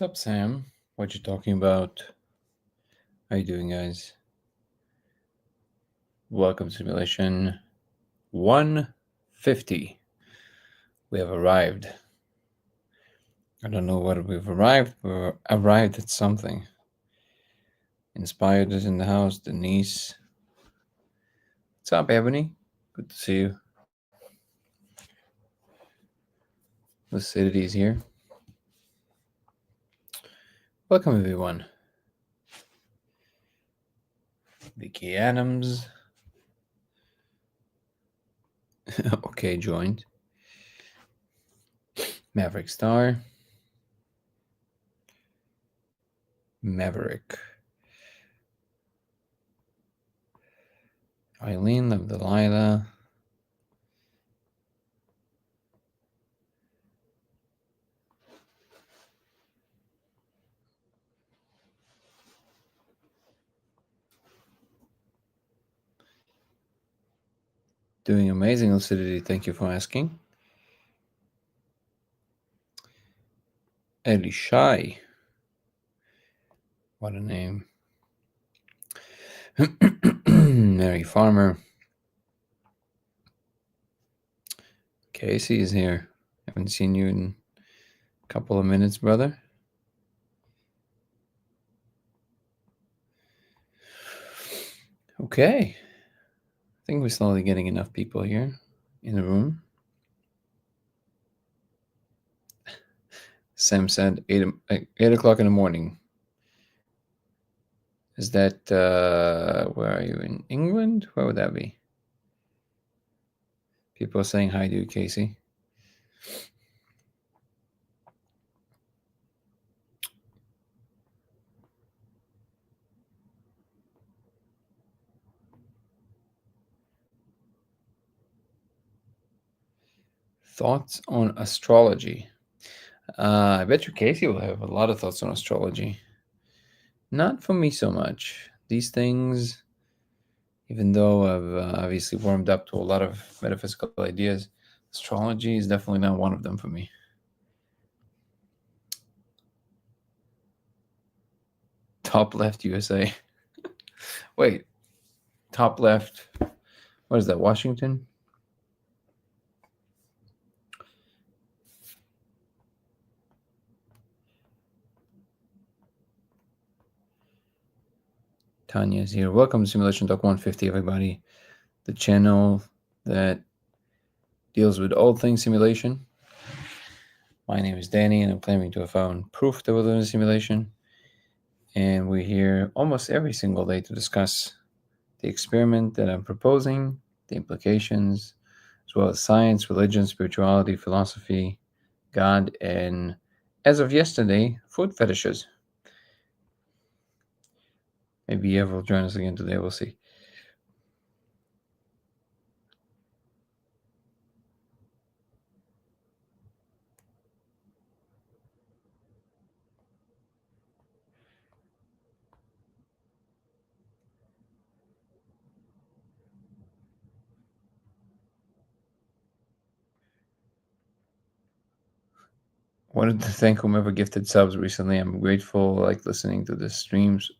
up, Sam? What you talking about? How you doing, guys? Welcome to simulation 150. We have arrived. I don't know what we've arrived. We've arrived at something. Inspired is in the house. Denise. What's up, Ebony? Good to see you. Lucidity is here. Welcome, everyone. Vicky Adams. Okay, joined. Maverick Star. Maverick. Eileen, Love Delilah. Doing amazing, Lucidity. Thank you for asking. Ellie Shy. What a name. Mary Farmer. Casey is here. Haven't seen you in a couple of minutes, brother. Okay. I think we're slowly getting enough people here in the room. Sam said 8 o'clock in the morning. Is that, where are you, in England? Where would that be? People are saying hi to you, Casey. Thoughts on astrology. I bet you Casey will have a lot of thoughts on astrology. Not for me so much. These things, even though I've obviously warmed up to a lot of metaphysical ideas, astrology is definitely not one of them for me. Top left USA. Wait, top left. What is that, Washington? Tanya is here. Welcome to Simulation Talk 150, everybody. The channel that deals with all things simulation. My name is Danny, and I'm claiming to have found proof that we're living in a simulation. And we're here almost every single day to discuss the experiment that I'm proposing, the implications, as well as science, religion, spirituality, philosophy, God, and as of yesterday, food fetishes. Maybe Eva will join us again today. We'll see. Wanted to thank whomever gifted subs recently. I'm grateful, like listening to the streams.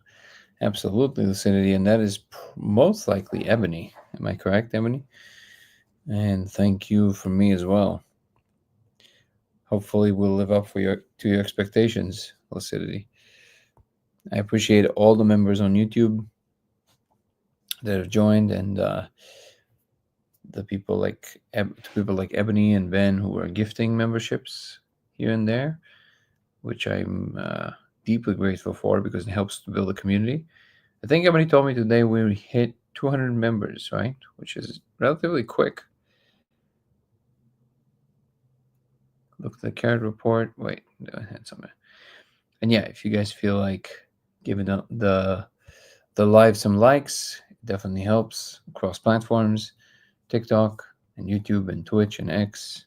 Absolutely, Lucidity, and that is most likely Ebony. Am I correct, Ebony? And thank you from me as well. Hopefully, we'll live up to your expectations, Lucidity. I appreciate all the members on YouTube that have joined, and the people like Ebony and Ben who are gifting memberships here and there, which I'm deeply grateful for because it helps to build a community. I think Ebony told me today we hit 200 members, right? Which is relatively quick. Look at the carrot report. Wait, I had something. And yeah, if you guys feel like giving the live some likes, it definitely helps across platforms, TikTok and YouTube and Twitch and X.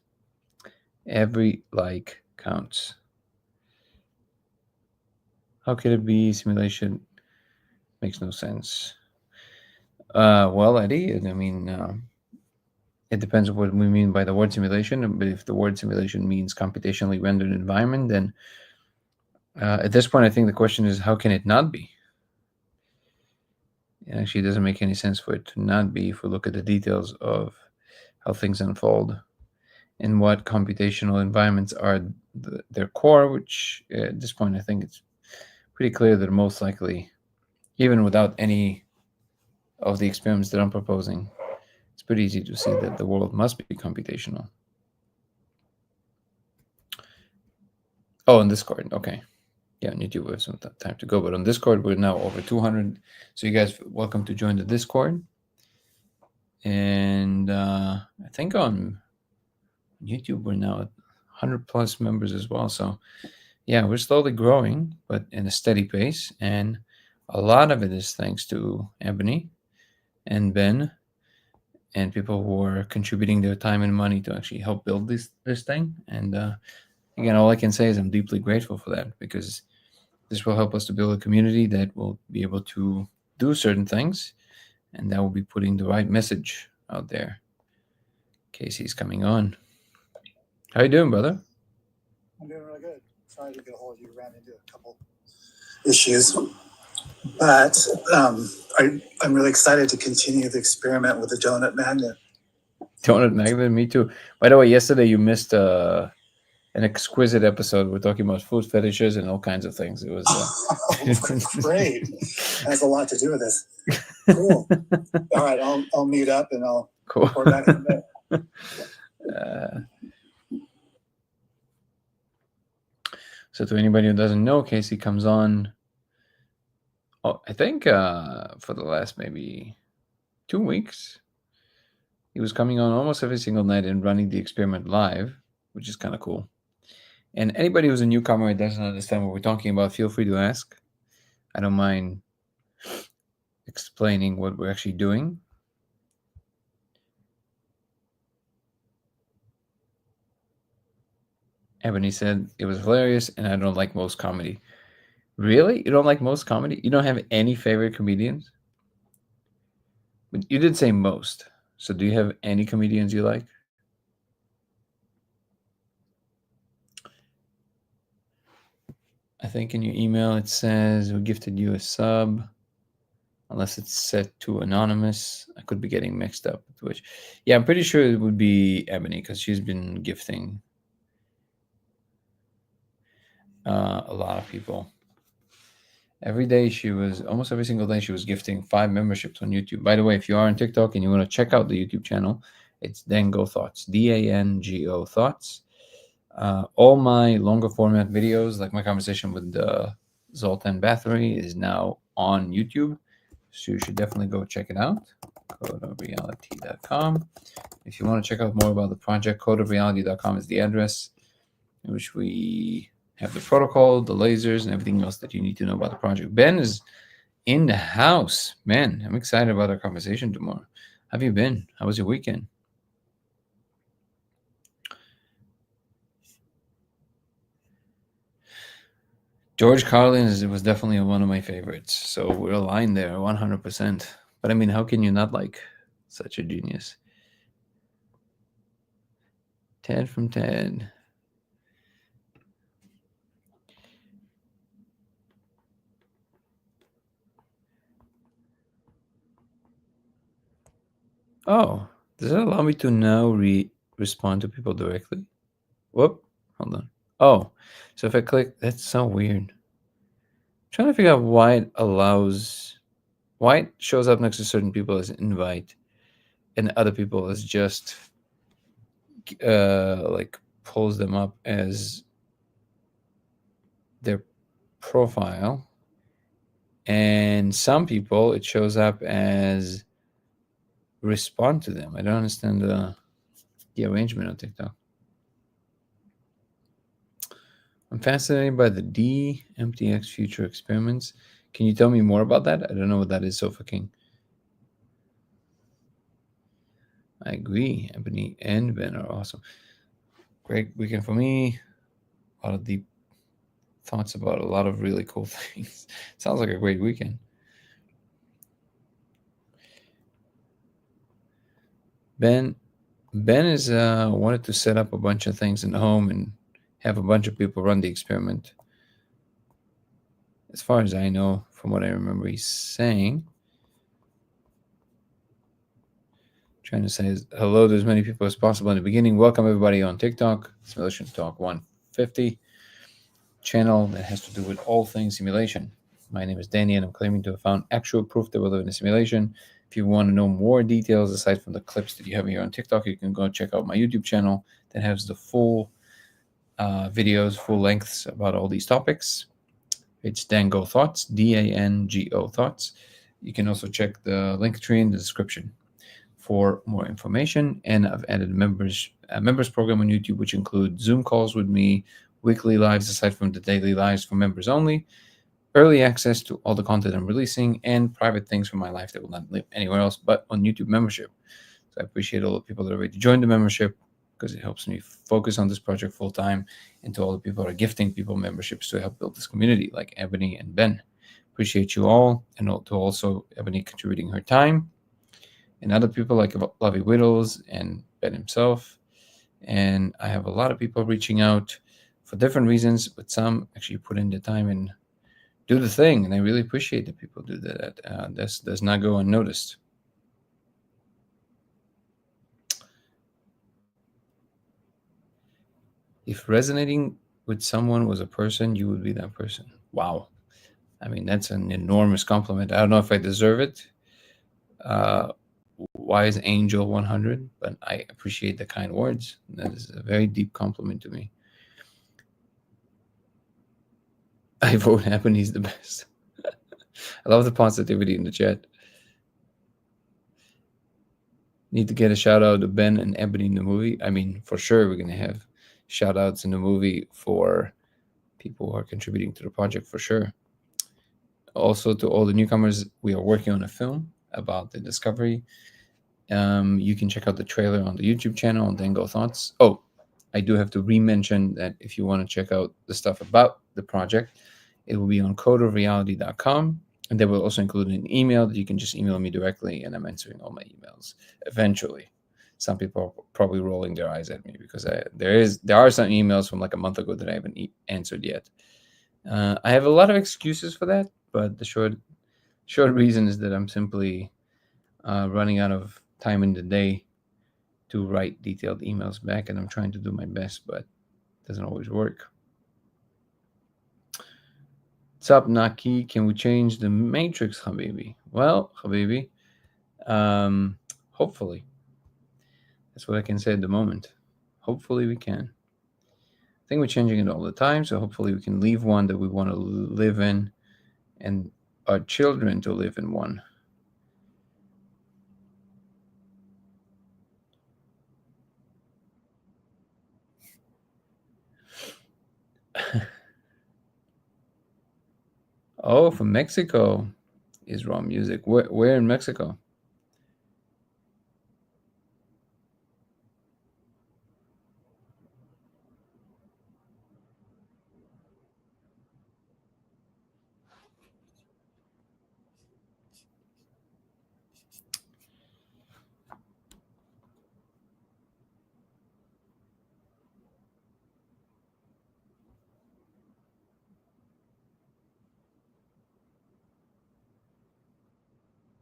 Every like counts. How could it be simulation? Makes no sense. Well, Eddie, I mean, it depends on what we mean by the word simulation. But if the word simulation means computationally rendered environment, then At this point, I think the question is, how can it not be? It actually doesn't make any sense for it to not be if we look at the details of how things unfold and what computational environments are their core, which at this point I think it's pretty clear that most likely, even without any of the experiments that I'm proposing, it's pretty easy to see that the world must be computational. Oh, on Discord, okay. Yeah, on YouTube we have some time to go, but on Discord we're now over 200. So you guys, welcome to join the Discord. And I think on YouTube we're now at 100 plus members as well. So yeah, we're slowly growing, but in a steady pace. And a lot of it is thanks to Ebony and Ben and people who are contributing their time and money to actually help build this thing. And again, all I can say is I'm deeply grateful for that, because this will help us to build a community that will be able to do certain things, and that will be putting the right message out there. Casey's coming on. How you doing, brother? I'm doing really good. Sorry to get a hold of you. Ran into a couple issues, but I'm really excited to continue the experiment with the donut magnet. Donut magnet, me too. By the way, yesterday you missed an exquisite episode. We're talking about food fetishes and all kinds of things. It was great. Has a lot to do with this. Cool. All right, I'll mute up and I'll report back in a bit. So to anybody who doesn't know, Casey comes on, I think for the last maybe 2 weeks. He was coming on almost every single night and running the experiment live, which is kind of cool. And anybody who's a newcomer and doesn't understand what we're talking about, feel free to ask. I don't mind explaining what we're actually doing. Ebony said it was hilarious and I don't like most comedy. Really? You don't like most comedy? You don't have any favorite comedians? But you did say most. So do you have any comedians you like? I think in your email it says we gifted you a sub. Unless it's set to anonymous. I could be getting mixed up with which. Yeah, I'm pretty sure it would be Ebony because she's been gifting a lot of people. Every day almost every single day she was gifting 5 memberships on YouTube. By the way, if you are on TikTok and you want to check out the YouTube channel, it's Dango Thoughts, DANGO Thoughts. All my longer format videos, like my conversation with Zoltan Bathory, is now on YouTube. So you should definitely go check it out. codeofreality.com. If you want to check out more about the project, codeofreality.com is the address in which we have the protocol, the lasers, and everything else that you need to know about the project. Ben is in the house. Man, I'm excited about our conversation tomorrow. How have you been? How was your weekend? George Carlin was definitely one of my favorites. So we're aligned there 100%. But I mean, how can you not like such a genius? Ted from Ted. Oh, does it allow me to now respond to people directly? Whoop, hold on. Oh, so if I click, that's so weird. I'm trying to figure out why it shows up next to certain people as invite and other people as just like pulls them up as their profile. And some people it shows up as respond to them. I don't understand the arrangement on TikTok. I'm fascinated by the DMTX future experiments. Can you tell me more about that? I don't know what that is, Sofa King. I agree. Ebony and Ben are awesome. Great weekend for me. A lot of deep thoughts about a lot of really cool things. Sounds like a great weekend. Ben is wanted to set up a bunch of things in the home and have a bunch of people run the experiment. as far as I know, from what I remember he's saying. Trying to say hello to as many people as possible in the beginning. Welcome everybody on TikTok, Simulation Talk 150 channel that has to do with all things simulation. My name is Danny, and I'm claiming to have found actual proof that we live in a simulation. If you want to know more details aside from the clips that you have here on TikTok, you can go check out my YouTube channel that has the full videos, full lengths about all these topics. It's Dango Thoughts, Dango Thoughts. You can also check the link tree in the description for more information. And I've added a members program on YouTube, which include Zoom calls with me, weekly lives aside from the daily lives for members only, early access to all the content I'm releasing, and private things from my life that will not live anywhere else but on YouTube membership. So I appreciate all the people that are ready to join the membership because it helps me focus on this project full time, and to all the people that are gifting people memberships to help build this community, like Ebony and Ben. Appreciate you all, and to also Ebony contributing her time, and other people like Lovey Widows and Ben himself. And I have a lot of people reaching out for different reasons, but some actually put in the time and do the thing, and I really appreciate that people do that. This does not go unnoticed. If resonating with someone was a person, you would be that person. Wow. I mean, that's an enormous compliment. I don't know if I deserve it. Why is Angel 100? But I appreciate the kind words. That is a very deep compliment to me. I vote Ebony's the best. I love the positivity in the chat. Need to get a shout out to Ben and Ebony in the movie. I mean, for sure, we're going to have shout outs in the movie for people who are contributing to the project, for sure. Also, to all the newcomers, we are working on a film about the discovery. You can check out the trailer on the YouTube channel on Dango Thoughts. Oh, I do have to re-mention that if you want to check out the stuff about the project, it will be on codeofreality.com. And they will also include an email that you can just email me directly, and I'm answering all my emails eventually. Some people are probably rolling their eyes at me because there are some emails from like a month ago that I haven't answered yet. I have a lot of excuses for that, but the short reason is that I'm simply running out of time in the day to write detailed emails back, and I'm trying to do my best, but it doesn't always work. What's up, Naki? Can we change the matrix, Habibi? Well, Habibi, hopefully. That's what I can say at the moment. Hopefully we can. I think we're changing it all the time, so hopefully we can leave one that we want to live in and our children to live in one. Oh, from Mexico is raw music. Where in Mexico?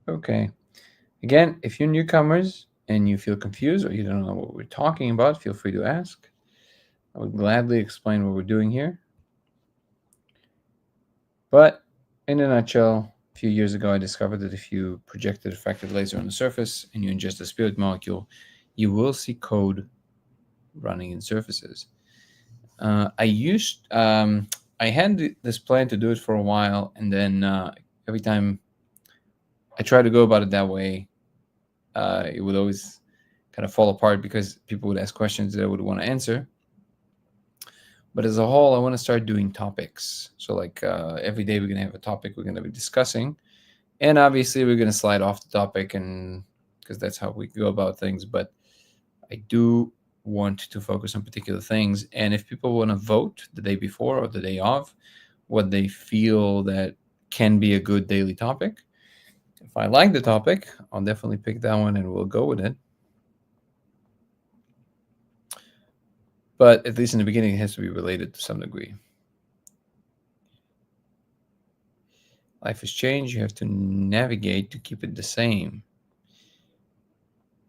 Okay. Again, if you're newcomers and you feel confused or you don't know what we're talking about, feel free to ask. I would gladly explain what we're doing here. But in a nutshell, a few years ago, I discovered that if you project a diffracted laser on the surface and you ingest a spirit molecule, you will see code running in surfaces. I had this plan to do it for a while, and then every time I tried to go about it that way, it would always kind of fall apart because people would ask questions that I would want to answer. But as a whole, I want to start doing topics. So like every day we're going to have a topic we're going to be discussing. And obviously we're going to slide off the topic, and because that's how we go about things. But I do want to focus on particular things. And if people want to vote the day before or the day of, what they feel that can be a good daily topic, if I like the topic, I'll definitely pick that one and we'll go with it. But at least in the beginning, it has to be related to some degree. Life has changed. You have to navigate to keep it the same.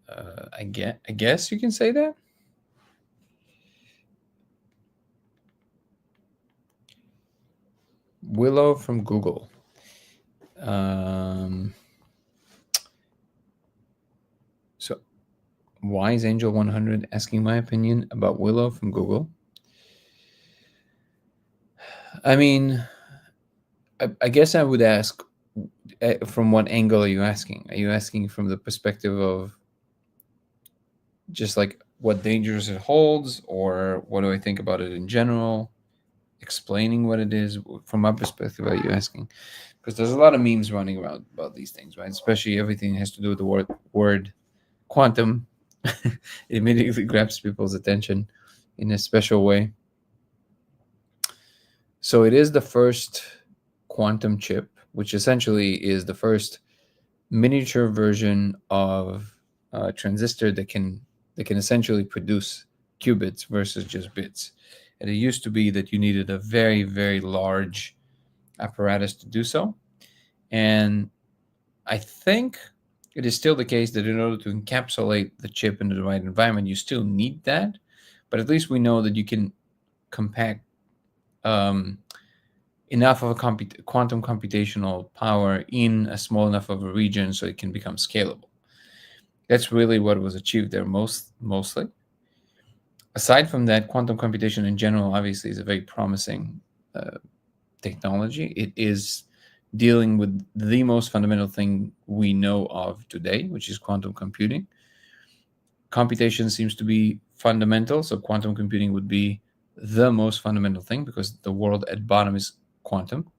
I guess you can say that. Willow from Google. So, why is Angel 100 asking my opinion about Willow from Google? I mean, I guess I would ask, from what angle are you asking? Are you asking from the perspective of just like what dangers it holds, or what do I think about it in general? Explaining what it is from my perspective, are you asking? Because there's a lot of memes running around about these things, right? Especially everything has to do with the word quantum. It immediately grabs people's attention in a special way. So it is the first quantum chip, which essentially is the first miniature version of a transistor that can essentially produce qubits versus just bits. And it used to be that you needed a very, very large apparatus to do so. And I think it is still the case that in order to encapsulate the chip into the right environment, you still need that. But at least we know that you can compact um, enough of a quantum computational power in a small enough of a region so it can become scalable. That's really what was achieved there mostly. Aside from that, quantum computation in general obviously is a very promising technology. It is dealing with the most fundamental thing we know of today, which is quantum computing. Computation seems to be fundamental, so quantum computing would be the most fundamental thing because the world at bottom is quantum.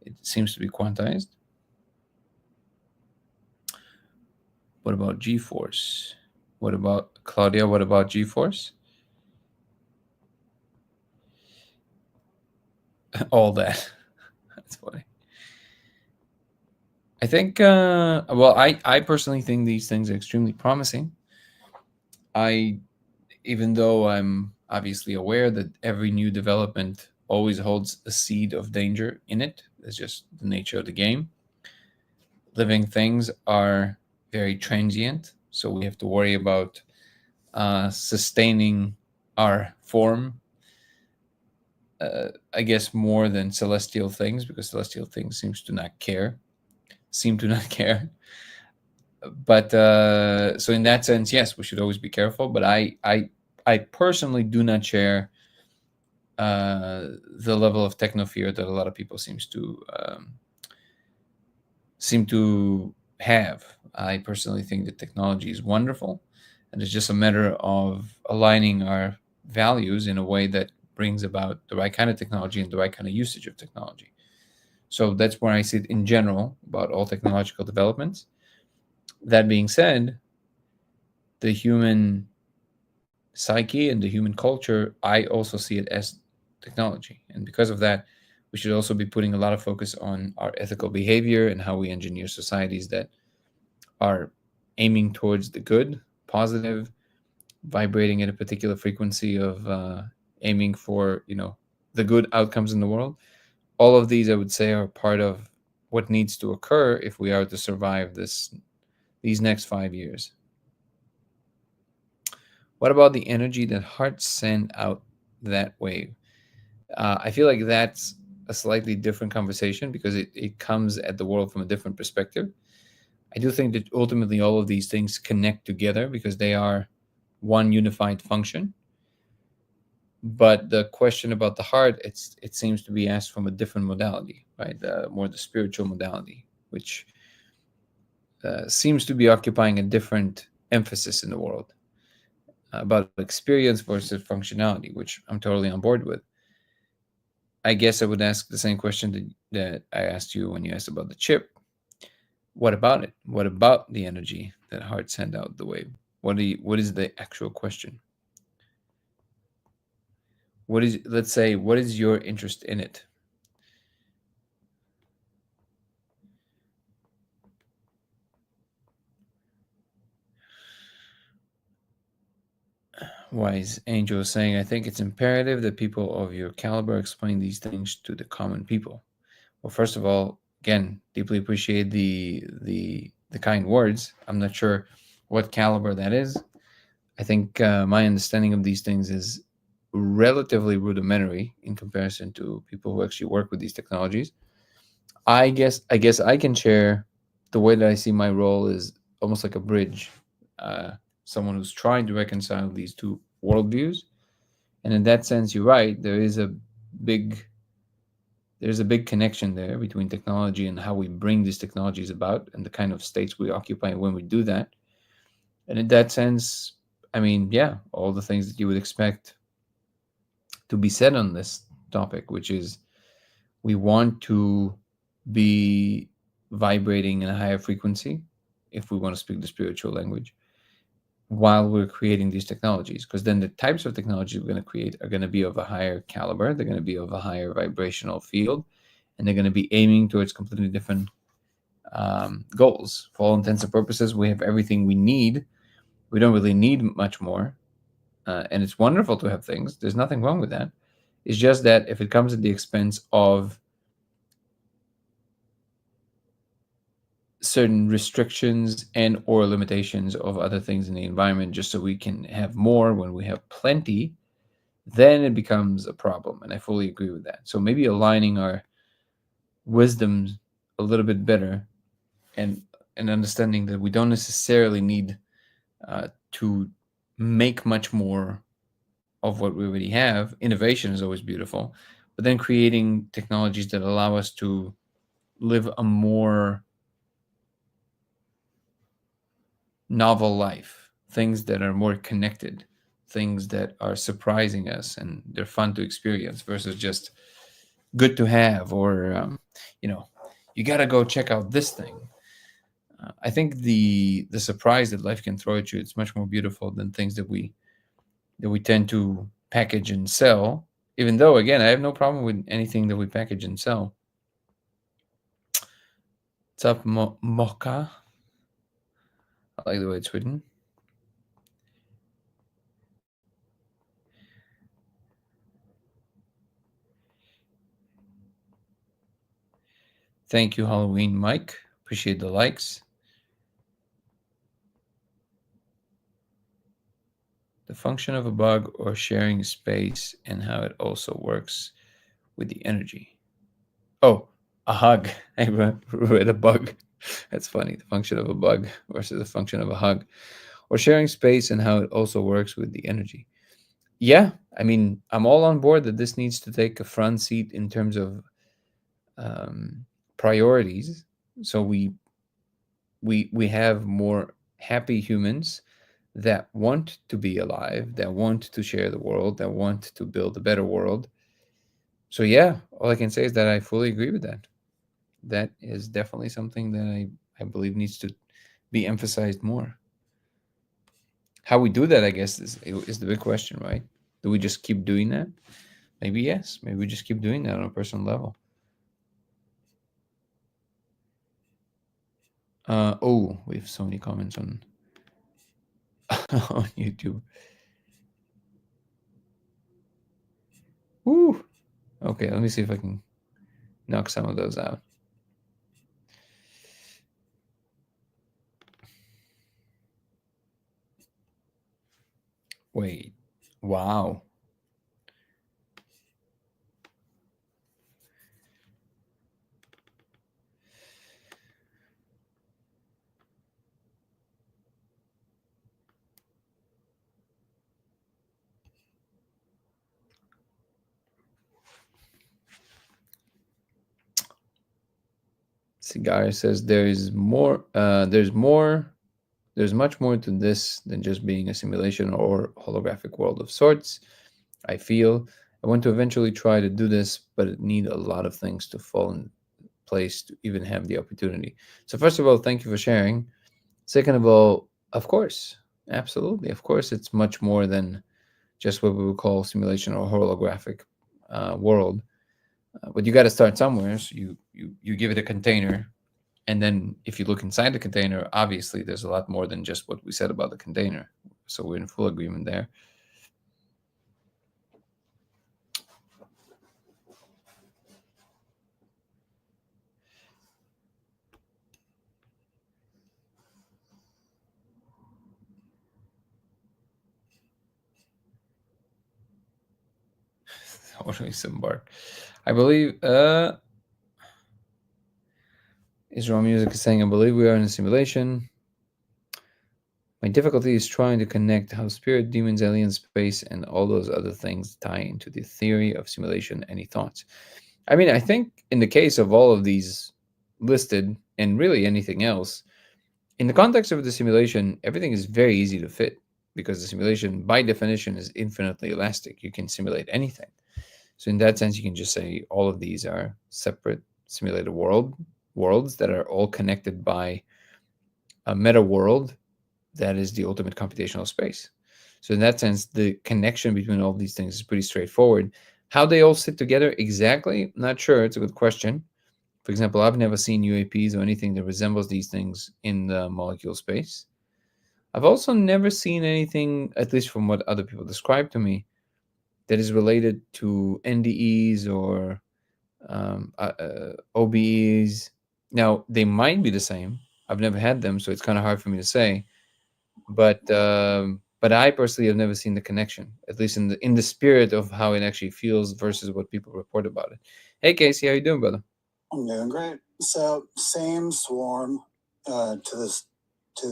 It seems to be quantized. What about G-force? What about Claudia? What about G-force? All that. That's funny. I think, well, I personally think these things are extremely promising. Even though I'm obviously aware that every new development always holds a seed of danger in it. It's just the nature of the game. Living things are very transient, so we have to worry about sustaining our form, I guess, more than celestial things, because celestial things seem to not care. But so in that sense, yes, we should always be careful. But I personally do not share the level of techno fear that a lot of people seem to have. I personally think that technology is wonderful, and it's just a matter of aligning our values in a way that brings about the right kind of technology and the right kind of usage of technology. So that's where I sit in general about all technological developments. That being said, the human psyche and the human culture, I also see it as technology. And because of that, we should also be putting a lot of focus on our ethical behavior and how we engineer societies that are aiming towards the good, positive, vibrating at a particular frequency of aiming for, the good outcomes in the world. All of these, I would say, are part of what needs to occur if we are to survive these next 5 years. What about the energy that hearts send out that wave? I feel like that's a slightly different conversation because it comes at the world from a different perspective. I do think that ultimately all of these things connect together because they are one unified function. But the question about the heart, it seems to be asked from a different modality, right? More the spiritual modality, which seems to be occupying a different emphasis in the world about experience versus functionality, which I'm totally on board with. I guess I would ask the same question that I asked you when you asked about the chip. What about it? What about the energy that heart send out the wave? What is the actual question? What is your interest in it? Wise Angel is saying, I think it's imperative that people of your caliber explain these things to the common people. Well, first of all, again, deeply appreciate the kind words. I'm not sure what caliber that is. I think my understanding of these things is relatively rudimentary in comparison to people who actually work with these technologies. I guess I can share the way that I see my role is almost like a bridge, uh, someone who's trying to reconcile these two worldviews. And in that sense, you're right. Big there's a big connection there between technology and how we bring these technologies about and the kind of states we occupy when we do that. And in that sense, I mean, yeah, all the things that you would expect to be said on this topic, which is we want to be vibrating in a higher frequency if we want to speak the spiritual language while we're creating these technologies, because then the types of technologies we're going to create are going to be of a higher caliber, they're going to be of a higher vibrational field, and they're going to be aiming towards completely different goals. For all intents and purposes, we have everything we need. We don't really need much more, and it's wonderful to have things. There's nothing wrong with that. It's just that if it comes at the expense of certain restrictions and or limitations of other things in the environment just so we can have more when we have plenty, then it becomes a problem. And I fully agree with that. So maybe aligning our wisdoms a little bit better, and understanding that we don't necessarily need to make much more of what we already have. Innovation is always beautiful, but then creating technologies that allow us to live a more novel life, things that are more connected, things that are surprising us and they're fun to experience versus just good to have, or you know, you got to go check out this thing. I think the surprise that life can throw at you, it's much more beautiful than things that we tend to package and sell. Even though, again, I have no problem with anything that we package and sell. What's up, Mocha? I like the way it's written. Thank you, Halloween Mike. Appreciate the likes. The function of a bug or sharing space and how it also works with the energy. Oh, a hug. I read a bug. That's funny. The function of a bug versus the function of a hug. Or sharing space and how it also works with the energy. Yeah, I mean, I'm all on board that this needs to take a front seat in terms of priorities. So we have more happy humans that want to be alive, that want to share the world, that want to build a better world. So yeah, all I can say is that I fully agree with that. That is definitely something that I believe needs to be emphasized more. How we do that, I guess, is the big question, right? Do we just keep doing that? Maybe yes. Maybe we just keep doing that on a personal level. Oh, we have so many comments on on YouTube. Woo. Okay, let me see if I can knock some of those out. Wait. Wow. Cigar says there's much more to this than just being a simulation or holographic world of sorts. I feel I want to eventually try to do this, but it need a lot of things to fall in place to even have the opportunity. So first of all, thank you for sharing. Second of all, of course, absolutely, of course, it's much more than just what we would call simulation or holographic world. But you got to start somewhere. So you give it a container, and then if you look inside the container, obviously there's a lot more than just what we said about the container. So we're in full agreement there. Totally some bark. I believe Israel Music is saying, I believe we are in a simulation. My difficulty is trying to connect how spirit, demons, alien space, and all those other things tie into the theory of simulation. Any thoughts? I mean, I think in the case of all of these listed, and really anything else, in the context of the simulation, everything is very easy to fit because the simulation, by definition, is infinitely elastic. You can simulate anything. So in that sense, you can just say all of these are separate simulated worlds that are all connected by a meta world that is the ultimate computational space. So in that sense, the connection between all these things is pretty straightforward. How they all sit together exactly, not sure. It's a good question. For example, I've never seen UAPs or anything that resembles these things in the molecule space. I've also never seen anything, at least from what other people describe to me, that is related to NDEs or OBEs. Now, they might be the same. I've never had them, so it's kind of hard for me to say. But I personally have never seen the connection, at least in the spirit of how it actually feels versus what people report about it. Hey, Casey, how you doing, brother? I'm doing great. So same swarm to this to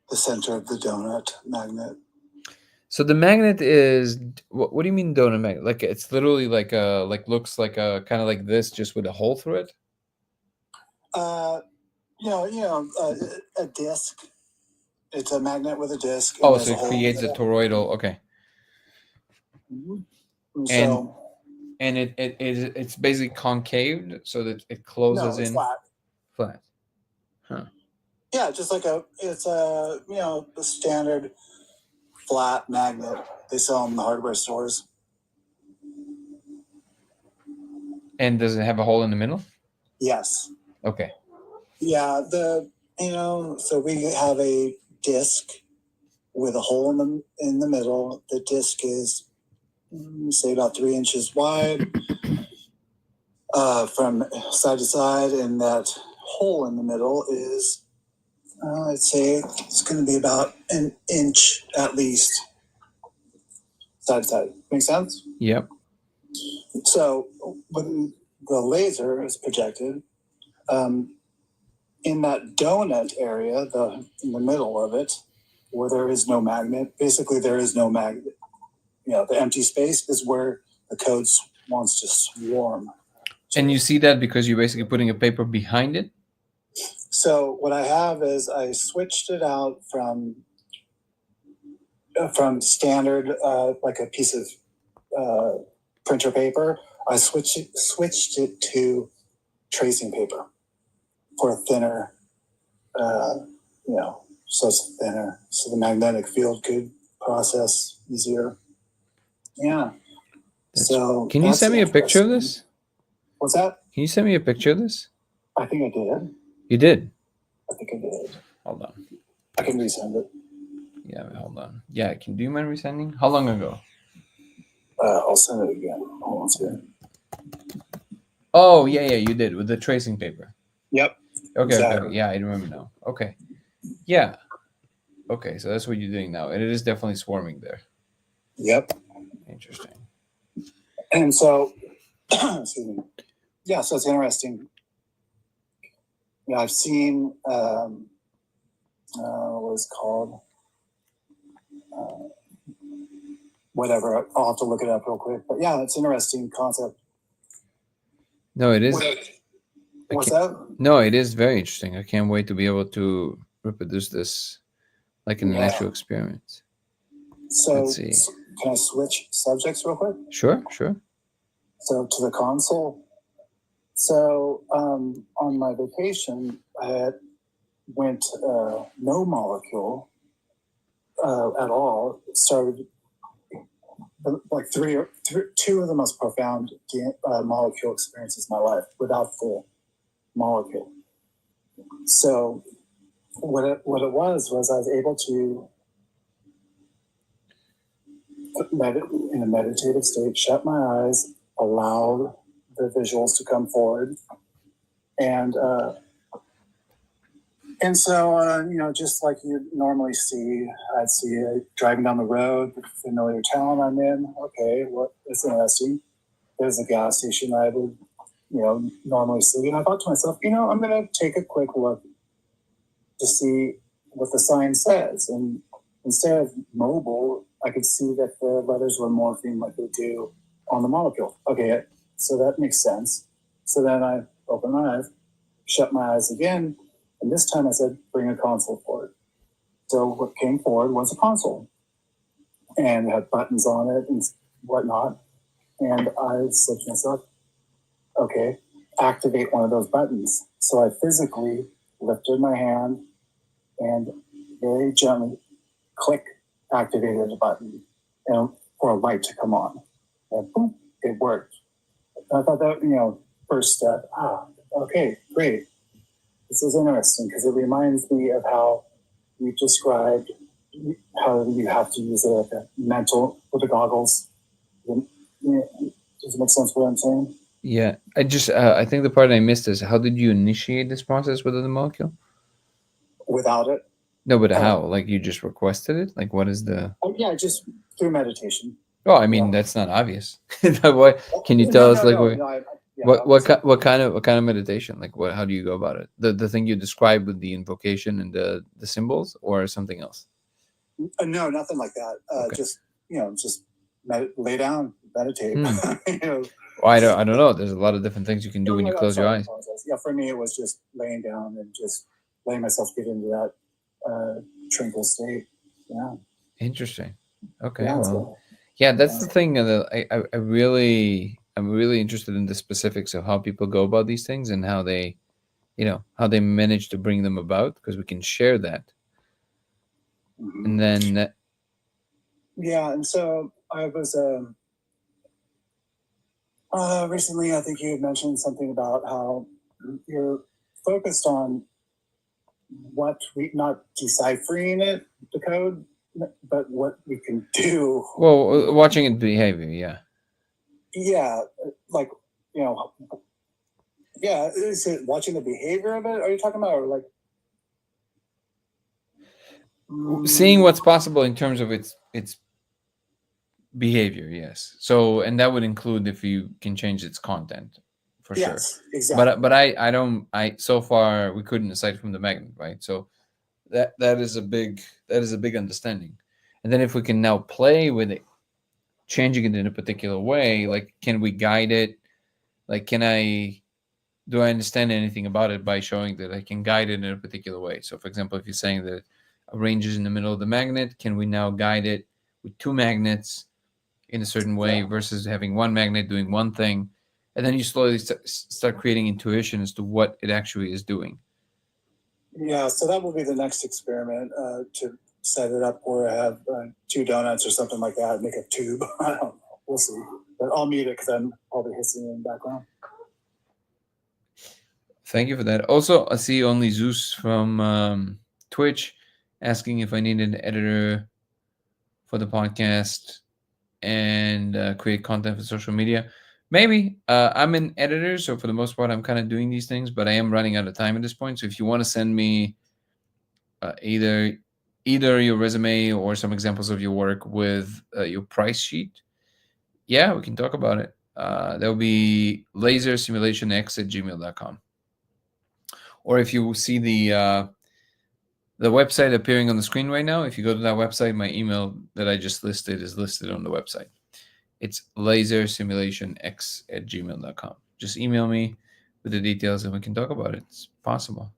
the center of the donut magnet. So the magnet is what do you mean donut magnet? Like it's literally like looks like a kind of like this, just with a hole through it. A disc. It's a magnet with a disc. Oh, so it creates a toroidal. Okay. Mm-hmm. And it's basically concaved so that it closes in flat. Flat. Huh. Yeah, just like it's a standard flat magnet they sell in the hardware stores. And does it have a hole in the middle? Yes. Okay. Yeah, so we have a disc with a hole in the middle. The disc is say about 3 inches wide from side to side, and that hole in the middle is I'd say it's going to be about an inch at least side to side. Make sense? Yep. So when the laser is projected, in that donut area, in the middle of it, where there is no magnet, basically there is no magnet. The empty space is where the code wants to swarm. And you see that because you're basically putting a paper behind it? So what I have is I switched it out from standard, like a piece of printer paper. I switched it to tracing paper for a thinner, so it's thinner, so the magnetic field could process easier. Yeah. Can you send me a picture of this? What's that? Can you send me a picture of this? I think I did. You did? I think I did. Hold on. I can resend it. Yeah, hold on. Yeah, do you mind resending? How long ago? I'll send it again. Hold on a second. Oh, yeah, you did with the tracing paper. Yep. Okay, exactly. Okay. Yeah, I remember now. Okay. Yeah. Okay, so that's what you're doing now. And it is definitely swarming there. Yep. Interesting. And so, excuse me. Yeah, so it's interesting. I've seen what is it called? Whatever. I'll have to look it up real quick. But yeah, it's an interesting concept. No, it is. What's that? No, it is very interesting. I can't wait to be able to reproduce this like in an actual experiment. So, let's see. Can I switch subjects real quick? Sure. So to the console. So on my vacation, I went no molecule at all. It started like two of the most profound molecule experiences in my life without full molecule. So what it was I was able to in a meditative state, shut my eyes, allow the visuals to come forward, and And so, just like you normally see, I'd see driving down the road, the familiar town I'm in. Okay, what is interesting? There's a gas station I would, normally see. And I thought to myself, I'm going to take a quick look to see what the sign says. And instead of mobile, I could see that the letters were morphing like they do on the molecule. Okay, so that makes sense. So then I opened my eyes, shut my eyes again, and this time I said, bring a console forward. So what came forward was a console, and it had buttons on it and whatnot. And I said to myself, okay, activate one of those buttons. So I physically lifted my hand and very gently click activated the button and for a light to come on. And boom, it worked. And I thought that, first step, okay, great. This is interesting because it reminds me of how you described how you have to use a mental with the goggles. Does it make sense what I'm saying? Yeah, I think the part I missed is how did you initiate this process within the molecule? Without it? No, but how? Like you just requested it? Like what is the? Yeah, just through meditation. Oh, I mean that's not obvious. What can you tell us? What kind of meditation? Like what? How do you go about it? The thing you described with the invocation and the symbols, or something else? No, nothing like that. Okay. Just lay down, meditate. Well, I don't know. There's a lot of different things you can do when you close your eyes. Yeah, for me it was just laying down and just letting myself get into that tranquil state. Yeah. Interesting. Okay. Yeah, well, yeah, that's the thing that I'm really interested in the specifics of how people go about these things and how they, how they manage to bring them about, because we can share that. Mm-hmm. And then. Yeah, and so I was recently. I think you had mentioned something about how you're focused on what we not deciphering it, the code, but what we can do. Well, watching it behavior, yeah. Yeah, like yeah. Is it watching the behavior of it? Are you talking about, or like seeing what's possible in terms of its behavior? Yes. So, and that would include if you can change its content. For sure. Exactly. But I so far we couldn't, aside from the magnet, right? So that is a big understanding. And then if we can now play with it, changing it in a particular way, like can we guide it? Like do I understand anything about it by showing that I can guide it in a particular way? So for example, if you're saying that arranges in the middle of the magnet, can we now guide it with two magnets in a certain way versus having one magnet doing one thing? And then you slowly start creating intuition as to what it actually is doing. Yeah, so that will be the next experiment, to set it up where I have 2 donuts or something like that, make a tube. I don't know. We'll see. But I'll mute it because I'm probably hissing in the background. Thank you for that. Also, I see only Zeus from Twitch asking if I need an editor for the podcast and create content for social media. Maybe. I'm an editor, so for the most part, I'm kind of doing these things, but I am running out of time at this point. So if you want to send me either your resume or some examples of your work with your price sheet, yeah, we can talk about it. That'll be lasersimulationx@gmail.com. Or if you see the website appearing on the screen right now, if you go to that website, my email that I just listed is listed on the website. It's lasersimulationx@gmail.com. Just email me with the details and we can talk about it. It's possible.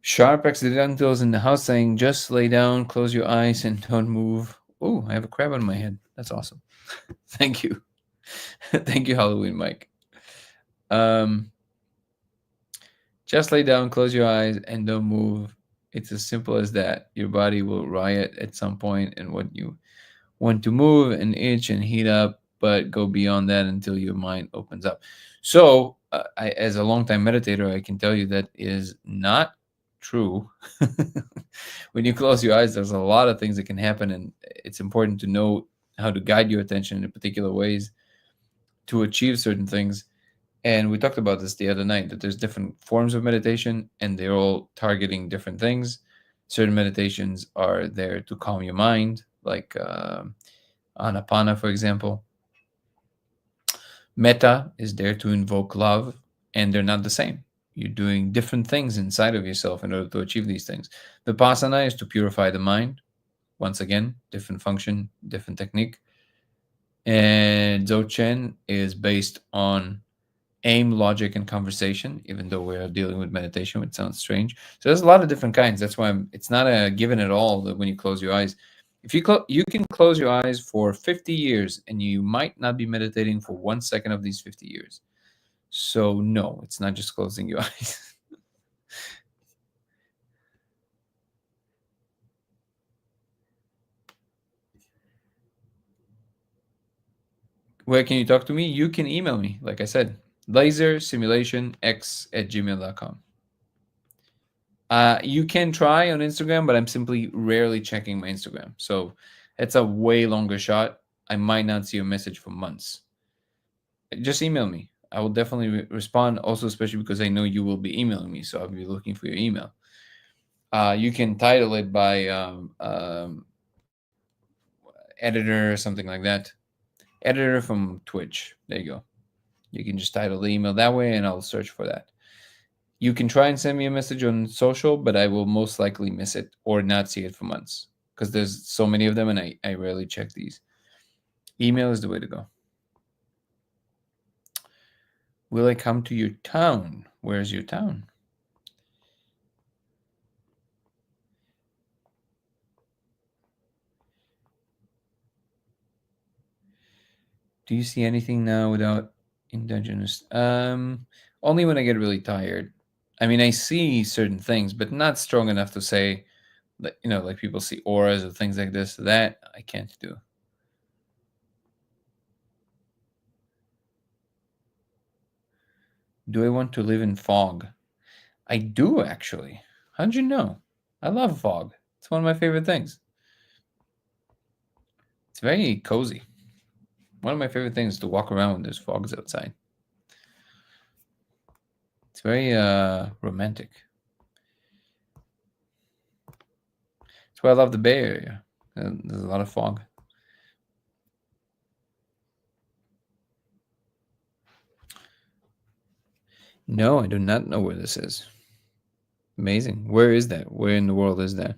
Sharp Accidental is in the house saying, just lay down, close your eyes, and don't move. Oh, I have a crab on my head. That's awesome. Thank you. Thank you, Halloween Mike. Just lay down, close your eyes, and don't move. It's as simple as that. Your body will riot at some point, and what you want to move and itch and heat up, but go beyond that until your mind opens up. So, as a longtime meditator, I can tell you that is not true. When you close your eyes, there's a lot of things that can happen, and it's important to know how to guide your attention in particular ways to achieve certain things. And we talked about this the other night, that there's different forms of meditation and they're all targeting different things. Certain meditations are there to calm your mind, like Anapana, for example. Metta is there to invoke love, and they're not the same. You're doing different things inside of yourself in order to achieve these things. Vipassana is to purify the mind. Once again, different function, different technique. And Dzogchen is based on aim, logic, and conversation, even though we're dealing with meditation, which sounds strange. So there's a lot of different kinds. That's why it's not a given at all that when you close your eyes. If you can close your eyes for 50 years and you might not be meditating for 1 second of these 50 years. So no, it's not just closing your eyes. Where can you talk to me? You can email me, like I said, lasersimulationx@gmail.com. You can try on Instagram, but I'm simply rarely checking my Instagram. So it's a way longer shot. I might not see a message for months. Just email me. I will definitely respond, also, especially because I know you will be emailing me. So I'll be looking for your email. You can title it by editor or something like that. Editor from Twitch. There you go. You can just title the email that way and I'll search for that. You can try and send me a message on social, but I will most likely miss it or not see it for months because there's so many of them and I rarely check these. Email is the way to go. Will I come to your town? Where's your town? Do you see anything now without endogenous? Only when I get really tired. I mean, I see certain things, but not strong enough to say that, like people see auras or things like this. That I can't do. Do I want to live in fog? I do, actually. How'd you know? I love fog. It's one of my favorite things. It's very cozy. One of my favorite things is to walk around when there's fogs outside. It's very romantic. That's why I love the Bay Area. There's a lot of fog. No, I do not know where this is. Amazing. Where is that? Where in the world is that?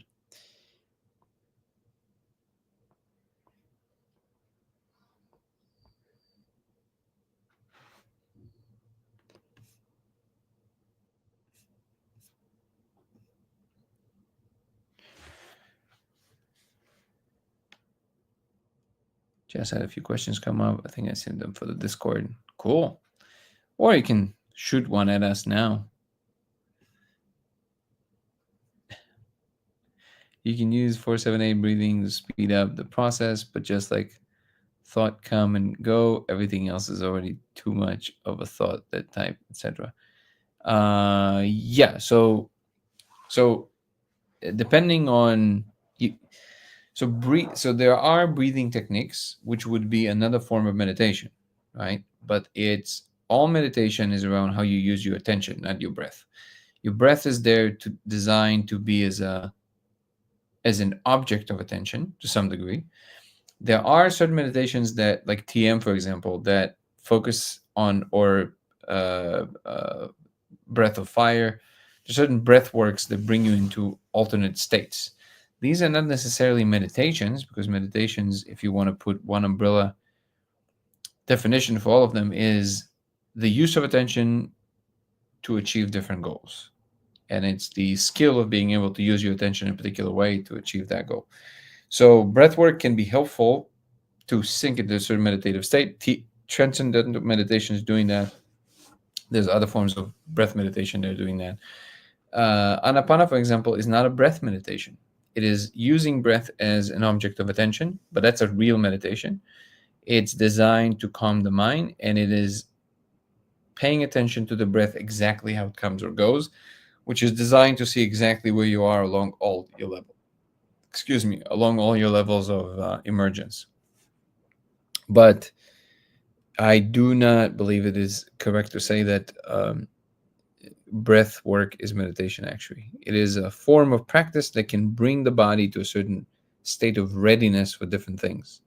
Just had a few questions come up. I think I sent them for the Discord. Cool. Or you can shoot one at us now. You can use 478 breathing to speed up the process, but just like thought come and go, everything else is already too much of a thought, that type, etc. Yeah. So depending on you, so breathe. So there are breathing techniques, which would be another form of meditation, right? But it's all meditation is around how you use your attention, not your breath. Your breath is there to designed to be as an object of attention to some degree. There are certain meditations that, like TM, for example, that focus on or breath of fire. There's certain breath works that bring you into alternate states. These are not necessarily meditations, because meditations, if you want to put one umbrella definition for all of them, is the use of attention to achieve different goals. And it's the skill of being able to use your attention in a particular way to achieve that goal. So breath work can be helpful to sink into a certain meditative state. Transcendental meditation is doing that. There's other forms of breath meditation that are doing that. Anapana, for example, is not a breath meditation. It is using breath as an object of attention, but that's a real meditation. It's designed to calm the mind, and it is paying attention to the breath exactly how it comes or goes, which is designed to see exactly where you are along all your levels. Excuse me, along all your levels of emergence. But I do not believe it is correct to say that breath work is meditation. Actually, it is a form of practice that can bring the body to a certain state of readiness for different things.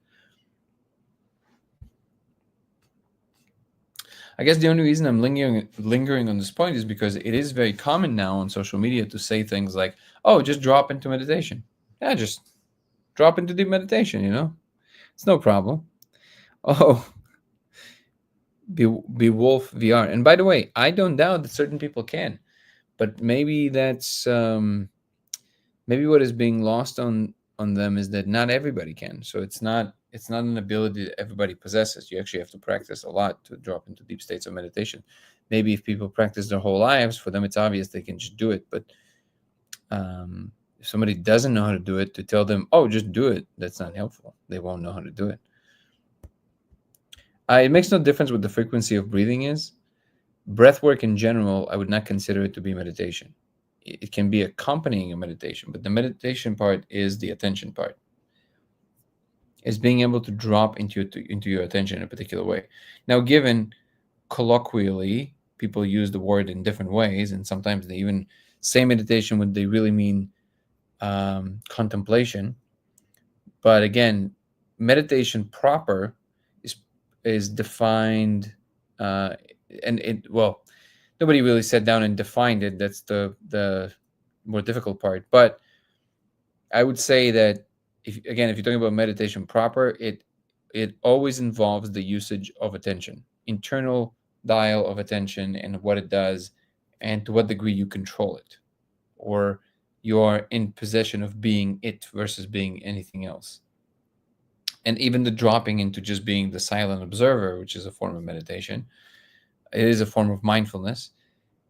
I guess the only reason I'm lingering on this point is because it is very common now on social media to say things like, "Oh, just drop into meditation." Yeah, just drop into deep meditation. It's no problem. Oh, be Wolf VR. And by the way, I don't doubt that certain people can, but maybe that's maybe what is being lost on them is that not everybody can. So it's not an ability that everybody possesses. You actually have to practice a lot to drop into deep states of meditation. Maybe if people practice their whole lives, for them it's obvious they can just do it. But if somebody doesn't know how to do it, to tell them, "Oh, just do it," that's not helpful. They won't know how to do it. It makes no difference what the frequency of breathing is. Breath work in general, I would not consider it to be meditation. It can be accompanying a meditation, but the meditation part is the attention part. Is being able to drop into your attention in a particular way. Now, given colloquially, people use the word in different ways, and sometimes they even say meditation when they really mean contemplation. But again, meditation proper is defined, and it well, nobody really sat down and defined it. That's the more difficult part. But I would say that if you're talking about meditation proper, it always involves the usage of attention, internal dial of attention, and what it does, and to what degree you control it, or you are in possession of being it versus being anything else. And even the dropping into just being the silent observer, which is a form of meditation, it is a form of mindfulness,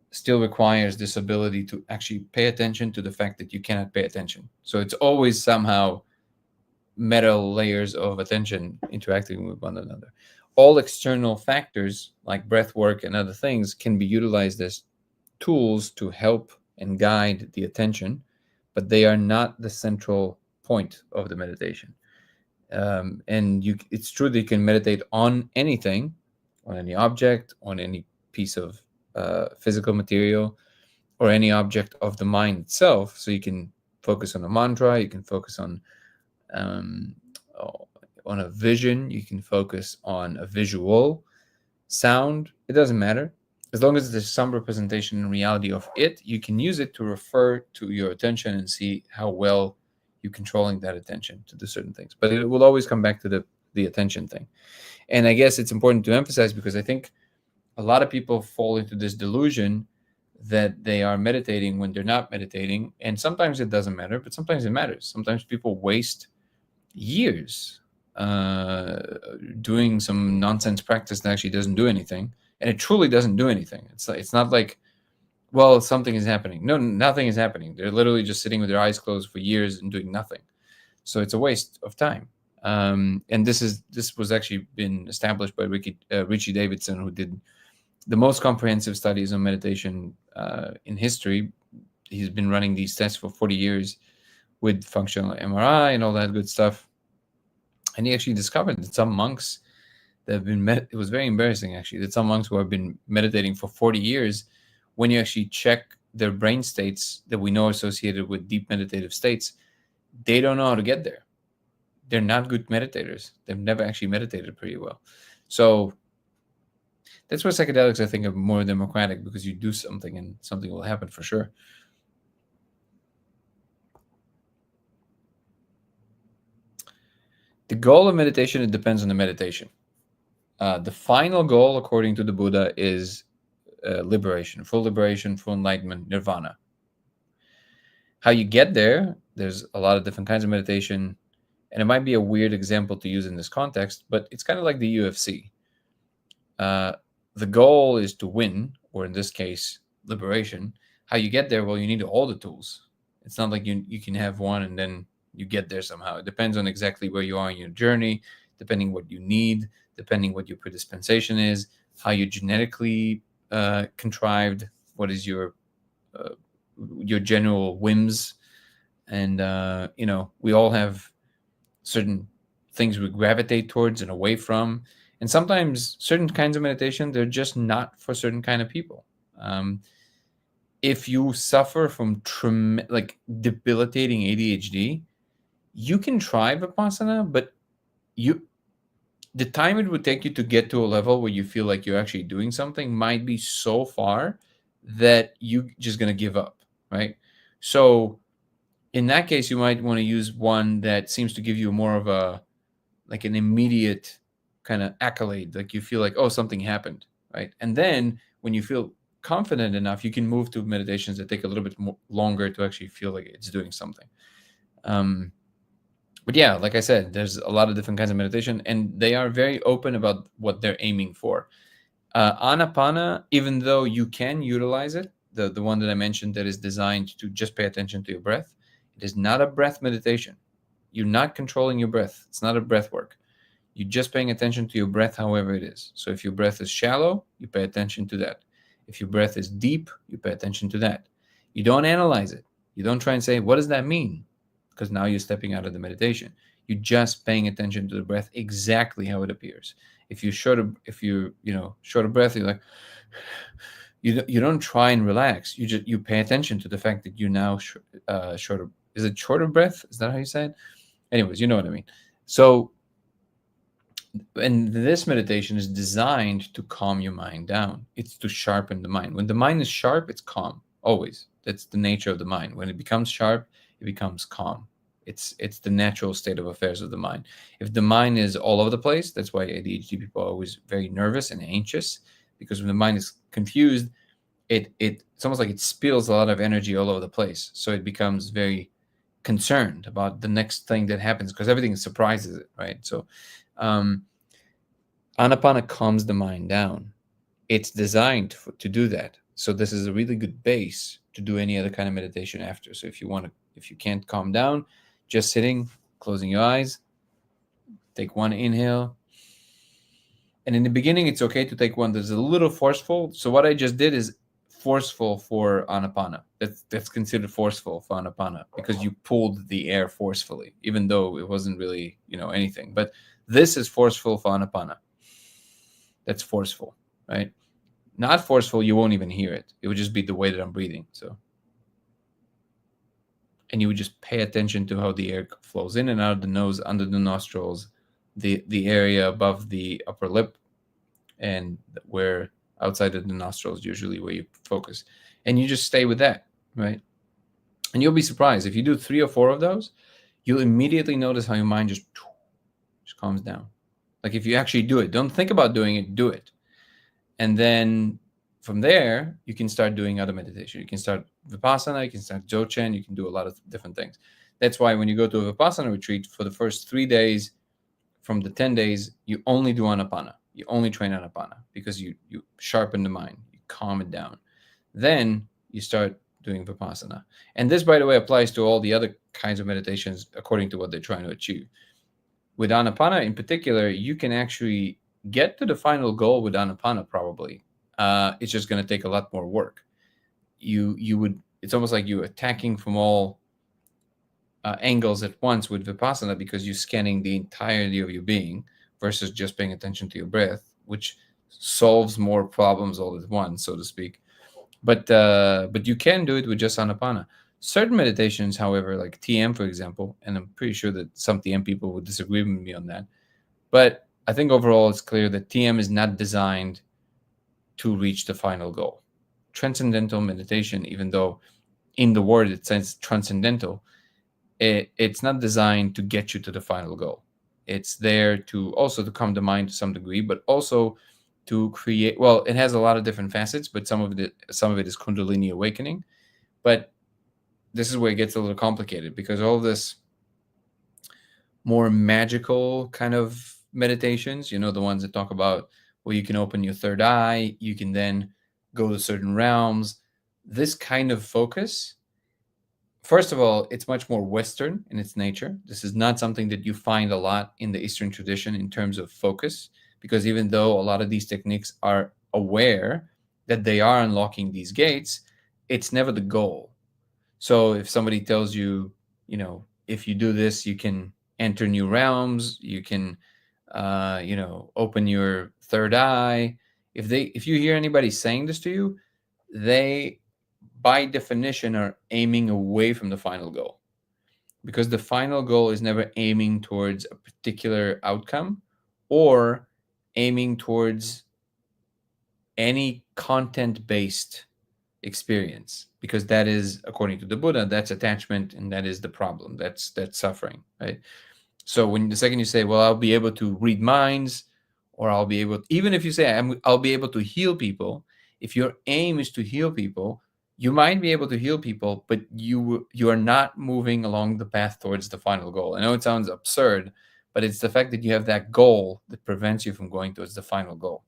still requires this ability to actually pay attention to the fact that you cannot pay attention. So it's always somehow meta layers of attention interacting with one another. All external factors like breath work and other things can be utilized as tools to help and guide the attention, but they are not the central point of the meditation. And it's true that you can meditate on anything, on any object, on any piece of physical material, or any object of the mind itself. So you can focus on a mantra, you can focus um, on a vision, you can focus on a visual sound. It doesn't matter. As long as there's some representation in reality of it, you can use it to refer to your attention and see how well you're controlling that attention to do certain things. But it will always come back to the attention thing. And I guess it's important to emphasize, because I think a lot of people fall into this delusion that they are meditating when they're not meditating. And sometimes it doesn't matter, but sometimes it matters. Sometimes people waste years doing some nonsense practice that actually doesn't do anything. And it truly doesn't do anything. It's not like, well, something is happening. No, nothing is happening. They're literally just sitting with their eyes closed for years and doing nothing. So it's a waste of time. And this was actually been established by Richie Davidson, who did the most comprehensive studies on meditation in history. He's been running these tests for 40 years with functional MRI and all that good stuff. And he actually discovered that some monks that have been it was very embarrassing, actually, that some monks who have been meditating for 40 years, when you actually check their brain states that we know are associated with deep meditative states, they don't know how to get there. They're not good meditators. They've never actually meditated pretty well. So that's why psychedelics, I think, are more democratic, because you do something and something will happen for sure. The goal of meditation, it depends on the meditation. The final goal, according to the Buddha, is liberation, full enlightenment, nirvana. How you get there, there's a lot of different kinds of meditation, and it might be a weird example to use in this context, but it's kind of like the UFC. The goal is to win, or in this case, liberation. How you get there? Well, you need all the tools. It's not like you can have one and then you get there somehow. It depends on exactly where you are in your journey, depending what you need, depending what your predispensation is, how you're genetically contrived, what is your general whims, and we all have certain things we gravitate towards and away from. And sometimes certain kinds of meditation, they're just not for certain kind of people. If you suffer from like debilitating ADHD, you can try Vipassana, but the time it would take you to get to a level where you feel like you're actually doing something might be so far that you just going to give up, right? So in that case, you might want to use one that seems to give you more of a like an immediate kind of accolade, like you feel like, oh, something happened, right? And then when you feel confident enough, you can move to meditations that take a little bit more longer to actually feel like it's doing something. But yeah, like I said, there's a lot of different kinds of meditation, and they are very open about what they're aiming for. Anapana, even though you can utilize it, the one that I mentioned that is designed to just pay attention to your breath, it is not a breath meditation. You're not controlling your breath. It's not a breath work. You're just paying attention to your breath, however it is. So if your breath is shallow, you pay attention to that. If your breath is deep, you pay attention to that. You don't analyze it. You don't try and say, what does that mean? Because now you're stepping out of the meditation. You're just paying attention to the breath exactly how it appears. If you're short of, short of breath, you're like, you don't try and relax. You pay attention to the fact that you're now short of. Is it short of breath? Is that how you say it? Anyways, you know what I mean. So, and this meditation is designed to calm your mind down. It's to sharpen the mind. When the mind is sharp, it's calm. Always. That's the nature of the mind. When it becomes sharp, it becomes calm. It's the natural state of affairs of the mind. If the mind is all over the place, that's why ADHD people are always very nervous and anxious, because when the mind is confused, it's almost like it spills a lot of energy all over the place. So it becomes very concerned about the next thing that happens because everything surprises it, right? So Anapana calms the mind down. It's designed to do that. So this is a really good base to do any other kind of meditation after. So if you can't calm down, just sitting, closing your eyes, take one inhale. And in the beginning, it's okay to take one that's a little forceful. So what I just did is forceful for Anapana. That's considered forceful for Anapana because you pulled the air forcefully, even though it wasn't really, anything. But this is forceful for Anapana. That's forceful, right? Not forceful, you won't even hear it. It would just be the way that I'm breathing. So, and you would just pay attention to how the air flows in and out of the nose, under the nostrils, the area above the upper lip, and where outside of the nostrils, usually where you focus. And you just stay with that, right? And you'll be surprised. If you do 3 or 4 of those, you'll immediately notice how your mind just calms down. Like if you actually do it, don't think about doing it, do it. And then from there, you can start doing other meditation. You can start Vipassana, you can start Dzogchen, you can do a lot of different things. That's why when you go to a Vipassana retreat, for the first 3 days, from the 10 days, you only do Anapana. You only train Anapana because you sharpen the mind, you calm it down. Then you start doing Vipassana. And this, by the way, applies to all the other kinds of meditations according to what they're trying to achieve. With Anapana in particular, you can actually get to the final goal with Anapana probably. It's just going to take a lot more work. It's almost like you're attacking from all angles at once with Vipassana because you're scanning the entirety of your being versus just paying attention to your breath, which solves more problems all at once, so to speak. But you can do it with just Anapana. Certain meditations, however, like TM, for example, and I'm pretty sure that some TM people would disagree with me on that, but I think overall it's clear that TM is not designed to reach the final goal. Transcendental meditation, even though in the word it says transcendental, it's not designed to get you to the final goal. It's there to also to calm the mind to some degree, but also to create. Well, it has a lot of different facets, but some of it is Kundalini awakening. But this is where it gets a little complicated because all this more magical kind of meditations, the ones that talk about where you can open your third eye, you can then go to certain realms. This kind of focus, first of all, it's much more Western in its nature. This is not something that you find a lot in the Eastern tradition in terms of focus, because even though a lot of these techniques are aware that they are unlocking these gates, it's never the goal. So if somebody tells you, if you do this, you can enter new realms, you can open your third eye. If you hear anybody saying this to you, they by definition are aiming away from the final goal, because the final goal is never aiming towards a particular outcome or aiming towards any content based experience, because that is, according to the Buddha, that's attachment, and that is the problem, that's suffering, right? So when the second you say, well, I'll be able to read minds, or I'll be able, even if you say I'll be able to heal people, if your aim is to heal people, you might be able to heal people, but you are not moving along the path towards the final goal. I know it sounds absurd, but it's the fact that you have that goal that prevents you from going towards the final goal,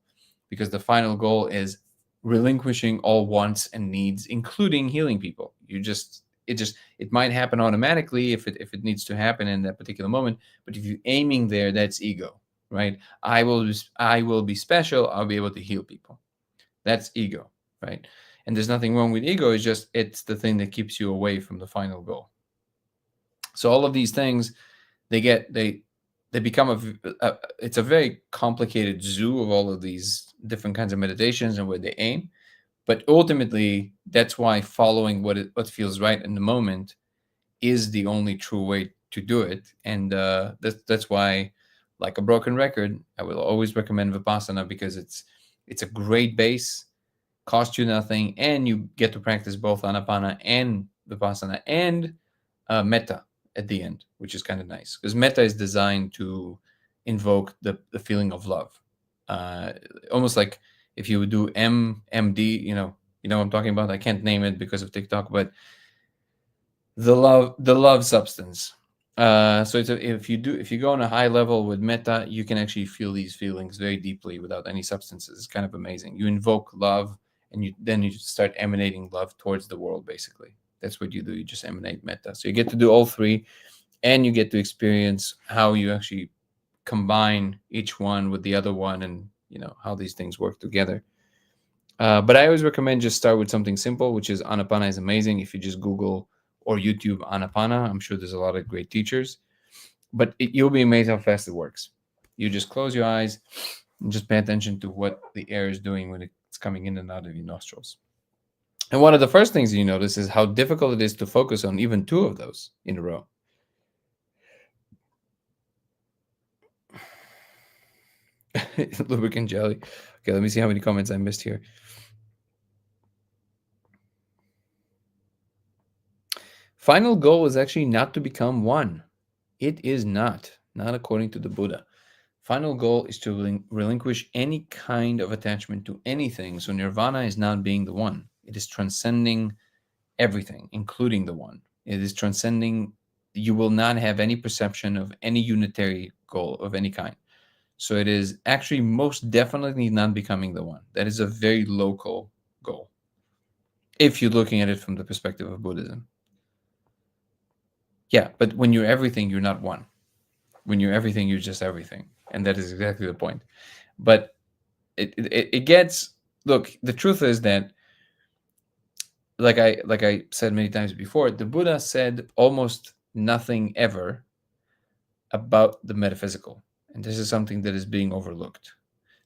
because the final goal is relinquishing all wants and needs, including healing people. It might happen automatically if it needs to happen in that particular moment, but if you're aiming there, that's ego, right? I will be special, I'll be able to heal people. That's ego, right? And there's nothing wrong with ego, it's the thing that keeps you away from the final goal. So all of these things, they become it's a very complicated zoo of all of these different kinds of meditations and where they aim. But ultimately, that's why following what feels right in the moment is the only true way to do it. And that's why, like a broken record, I will always recommend Vipassana, because it's a great base, cost you nothing, and you get to practice both Anapana and Vipassana and Metta at the end, which is kind of nice, because Metta is designed to invoke the feeling of love, uh, almost like if you would do MMD, what I'm talking about. I can't name it because of TikTok, but the love substance. So if you go on a high level with Metta, you can actually feel these feelings very deeply without any substances. It's kind of amazing. You invoke love, and you start emanating love towards the world. Basically, that's what you do. You just emanate Metta. So you get to do all three, and you get to experience how you actually combine each one with the other one, and how these things work together. But I always recommend just start with something simple, which is Anapana is amazing. If you just Google or YouTube Anapana, I'm sure there's a lot of great teachers. But you'll be amazed how fast it works. You just close your eyes and just pay attention to what the air is doing when it's coming in and out of your nostrils. And one of the first things you notice is how difficult it is to focus on even two of those in a row. Lubricant jelly. Okay, let me see how many comments I missed here. Final goal is actually not to become one. It is not according to the Buddha. Final goal is to relinquish any kind of attachment to anything. So nirvana is not being the one. It is transcending everything, including the one. It is transcending. You will not have any perception of any unitary goal of any kind. So it is actually most definitely not becoming the one. That is a very local goal, if you're looking at it from the perspective of Buddhism. Yeah, but when you're everything, you're not one. When you're everything, you're just everything. And that is exactly the point. But it gets, look, the truth is that, like I said many times before, the Buddha said almost nothing ever about the metaphysical. And this is something that is being overlooked.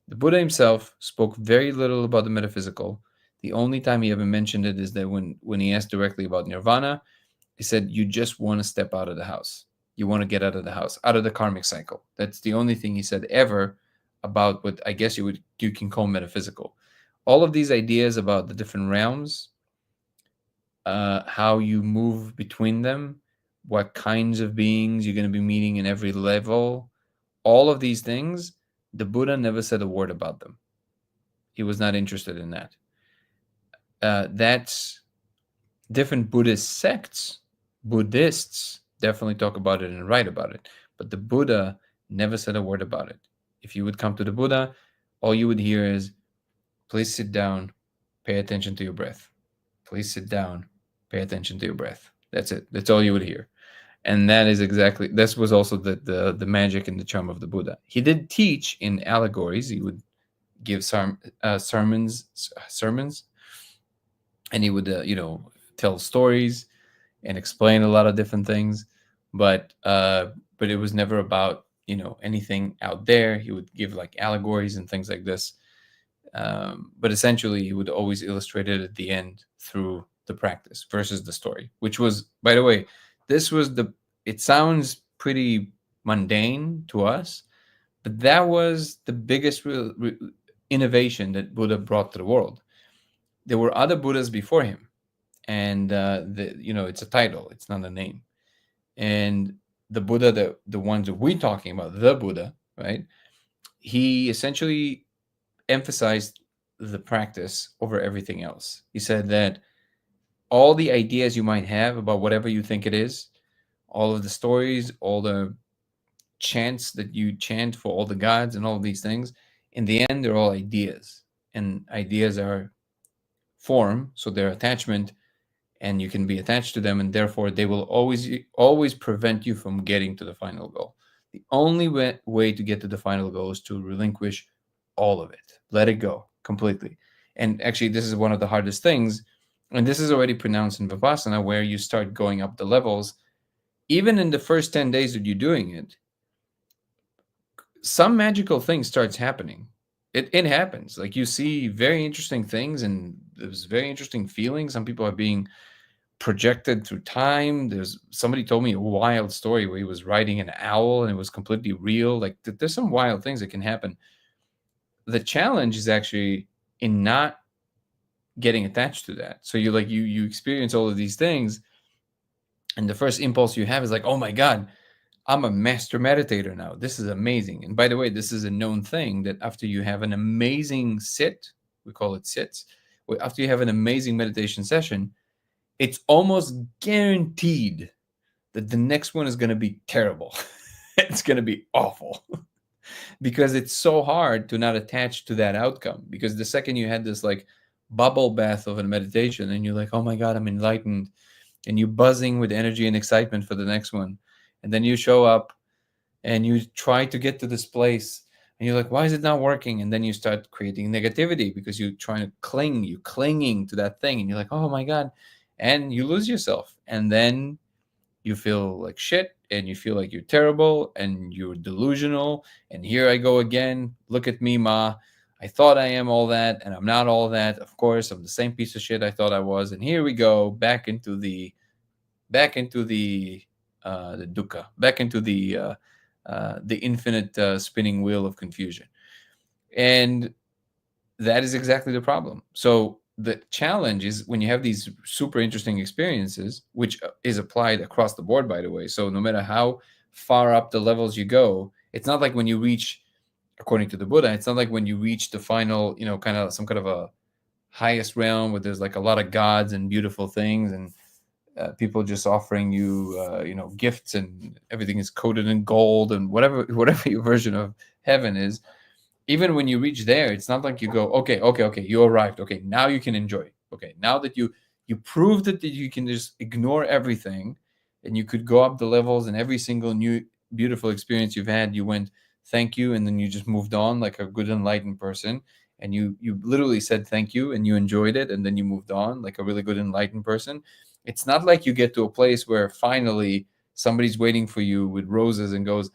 The Buddha himself spoke very little about the metaphysical. The only time he ever mentioned it is that when he asked directly about nirvana, he said, you just want to step out of the house. You want to get out of the house, out of the karmic cycle. That's the only thing he said ever about what I guess you can call metaphysical. All of these ideas about the different realms, how you move between them, what kinds of beings you're going to be meeting in every level, all of these things, the Buddha never said a word about them. He was not interested in that. That's different Buddhist sects. Buddhists definitely talk about it and write about it, but the Buddha never said a word about it. If you would come to the Buddha, all you would hear is, please sit down, pay attention to your breath. Please sit down, pay attention to your breath. That's it. That's all you would hear. And this was also the magic and the charm of the Buddha. He did teach in allegories. He would give sermons, and he would tell stories and explain a lot of different things, but it was never about anything out there. He would give like allegories and things like this. But essentially, he would always illustrate it at the end through the practice versus the story, which was, by the way, it sounds pretty mundane to us, but that was the biggest innovation that Buddha brought to the world. There were other Buddhas before him, and it's a title, it's not a name. And the Buddha, the ones that we're talking about, the Buddha, right? He essentially emphasized the practice over everything else. He said that all the ideas you might have about whatever you think it is, all of the stories, all the chants that you chant for all the gods and all of these things, in the end, they're all ideas. And ideas are form, so they're attachment, and you can be attached to them, and therefore they will always prevent you from getting to the final goal. The only way to get to the final goal is to relinquish all of it, let it go completely. And actually, this is one of the hardest things, and this is already pronounced in Vipassana, where you start going up the levels. Even in the first 10 days that you're doing it, some magical thing starts happening. It happens. Like, you see very interesting things, and there's very interesting feelings. Some people are being projected through time. There's somebody told me a wild story where he was riding an owl and it was completely real. Like, there's some wild things that can happen. The challenge is actually in not getting attached to that. So you experience all of these things, and the first impulse you have is like, oh my God, I'm a master meditator now. This is amazing. And by the way, this is a known thing that after you have an amazing sit, we call it sits, after you have an amazing meditation session, it's almost guaranteed that the next one is going to be terrible. It's going to be awful because it's so hard to not attach to that outcome. Because the second you had this like bubble bath of a meditation and you're like, oh my God, I'm enlightened, and you're buzzing with energy and excitement for the next one. And then you show up and you try to get to this place and you're like, why is it not working? And then you start creating negativity because you're trying to you're clinging to that thing, and you're like, oh my God. And you lose yourself. And then you feel like shit, and you feel like you're terrible and you're delusional. And here I go again. Look at me, Ma. I thought I am all that, and I'm not all that. Of course, I'm the same piece of shit I thought I was. And here we go back into the dukkha, back into the infinite spinning wheel of confusion. And that is exactly the problem. So the challenge is when you have these super interesting experiences, which is applied across the board, by the way. So no matter how far up the levels you go, it's not like when you reach, according to the Buddha, it's not like when you reach the final, kind of some kind of a highest realm where there's like a lot of gods and beautiful things, and people just offering you, gifts, and everything is coated in gold, and whatever your version of heaven is. Even when you reach there, it's not like you go, okay, you arrived. Okay, now you can enjoy. Okay, now that you proved it, that you can just ignore everything, and you could go up the levels, and every single new beautiful experience you've had, you went, thank you, and then you just moved on like a good enlightened person, and you literally said thank you, and you enjoyed it, and then you moved on like a really good enlightened person. It's not like you get to a place where finally somebody's waiting for you with roses and goes,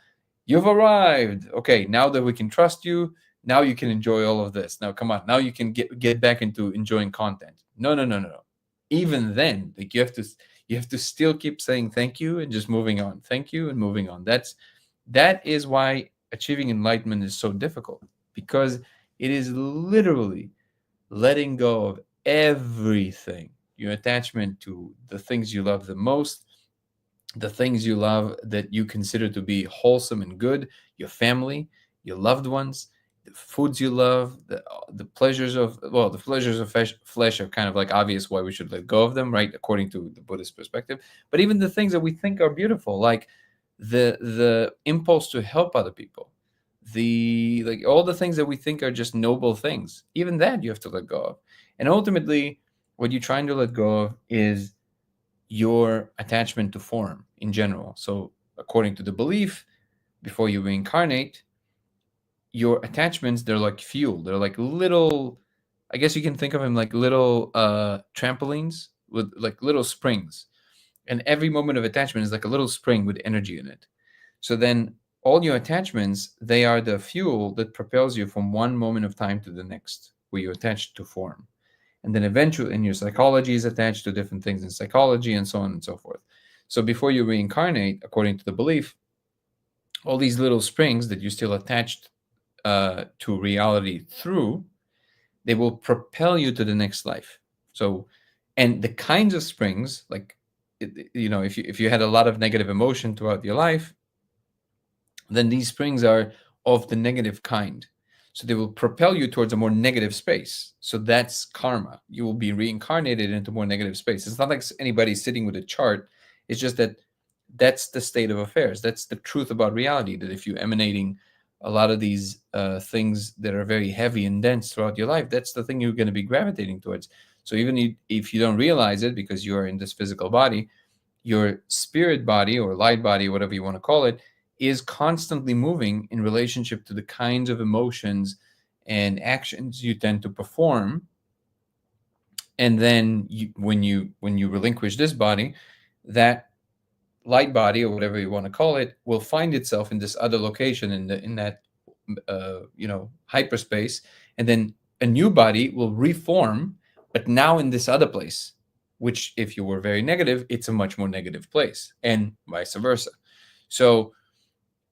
you've arrived. Okay, now that we can trust you, now you can enjoy all of this. Now, come on, now you can get back into enjoying content. No. Even then, like, you have to still keep saying thank you and just moving on. Thank you and moving on. That is why achieving enlightenment is so difficult, because it is literally letting go of everything. Your attachment to the things you love the most, the things you love that you consider to be wholesome and good, your family, your loved ones, the foods you love, the pleasures of, the pleasures of flesh are kind of like obvious why we should let go of them, right? According to the Buddhist perspective. But even the things that we think are beautiful, like the impulse to help other people, all the things that we think are just noble things, even that you have to let go of. And ultimately, what you're trying to let go of is your attachment to form in general. So according to the belief, before you reincarnate, your attachments, they're like fuel. They're like little, I guess you can think of them like little trampolines with like little springs. And every moment of attachment is like a little spring with energy in it. So then all your attachments, they are the fuel that propels you from one moment of time to the next, where you attach to form. And then eventually, and your psychology is attached to different things in psychology and so on and so forth. So before you reincarnate, according to the belief, all these little springs that you still attached to reality through, they will propel you to the next life. So, and the kinds of springs, like, if you had a lot of negative emotion throughout your life, then these springs are of the negative kind. So they will propel you towards a more negative space. So that's karma. You will be reincarnated into more negative space. It's not like anybody's sitting with a chart. It's just that that's the state of affairs. That's the truth about reality, that if you're emanating a lot of these things that are very heavy and dense throughout your life, that's the thing you're going to be gravitating towards. So even if you don't realize it because you are in this physical body, your spirit body or light body, whatever you want to call it, is constantly moving in relationship to the kinds of emotions and actions you tend to perform. And then when you relinquish this body, that light body or whatever you want to call it will find itself in this other location in that hyperspace, and then a new body will reform, but now in this other place, which if you were very negative, it's a much more negative place, and vice versa. So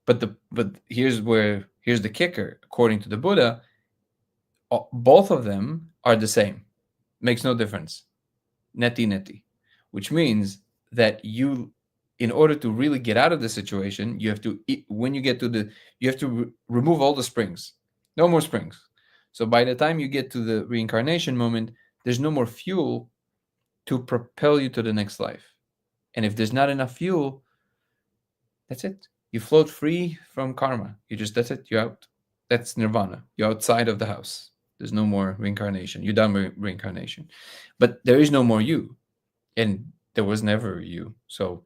but here's the kicker. According to the Buddha, both of them are the same. Makes no difference. Neti neti, which means that in order to really get out of the situation, you have to, when you get to you have to remove all the springs. No more springs. So by the time you get to the reincarnation moment, there's no more fuel to propel you to the next life. And if there's not enough fuel, that's it. You float free from karma. That's it. You're out. That's nirvana. You're outside of the house. There's no more reincarnation. You're done with reincarnation. But there is no more you. And there was never you. So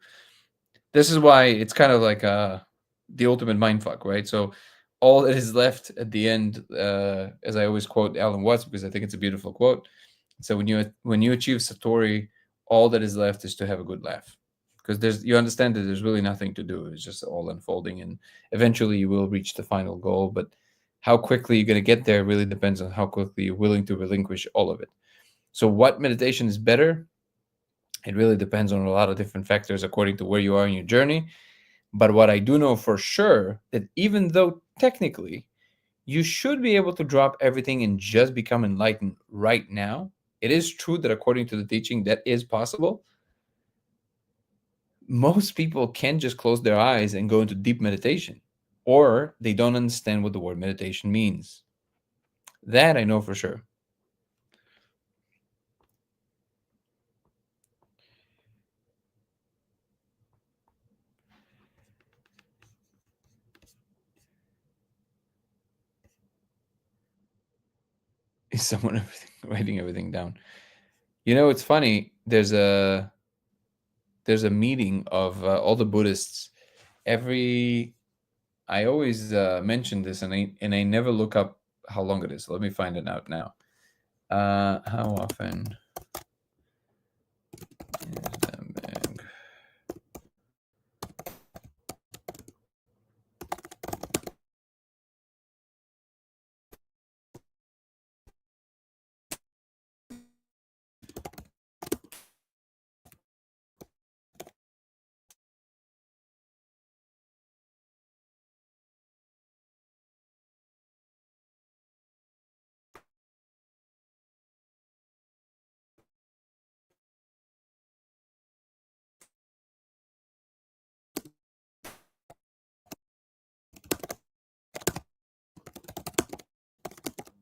this is why it's kind of like the ultimate mindfuck, right? So all that is left at the end, as I always quote Alan Watts, because I think it's a beautiful quote. So when you achieve Satori, all that is left is to have a good laugh, because you understand that there's really nothing to do. It's just all unfolding, and eventually you will reach the final goal. But how quickly you're going to get there really depends on how quickly you're willing to relinquish all of it. So what meditation is better? It really depends on a lot of different factors according to where you are in your journey. But what I do know for sure, that even though technically you should be able to drop everything and just become enlightened right now, it is true that according to the teaching, that is possible. Most people can't just close their eyes and go into deep meditation, or they don't understand what the word meditation means. That I know for sure. Is someone writing everything down? It's funny. There's a meeting of all the Buddhists. I always mention this, and I never look up how long it is. Let me find it out now. How often is the big?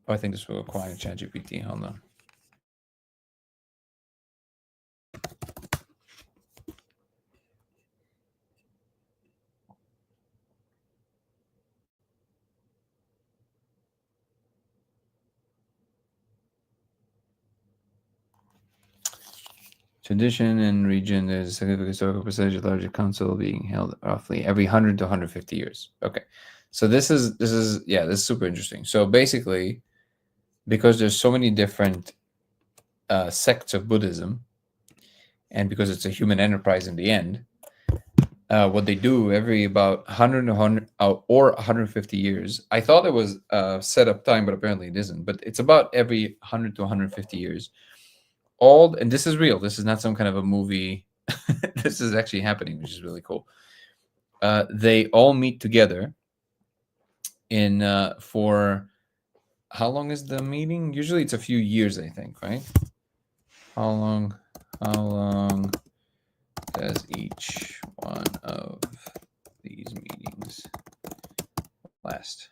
Oh, I think this will require ChatGPT. Hold on. Tradition and region, there's a significant historical percentage of larger council being held roughly every 100 to 150 years. Okay, so this is super interesting. So basically, because there's so many different sects of Buddhism, and because it's a human enterprise in the end, what they do every about 100 or 150 years. I thought it was set up time, but apparently it isn't. But it's about every 100 to 150 years. And this is real. This is not some kind of a movie. This is actually happening, which is really cool. They all meet together in for how long is the meeting? Usually it's a few years, I think, right? How long does each one of these meetings last?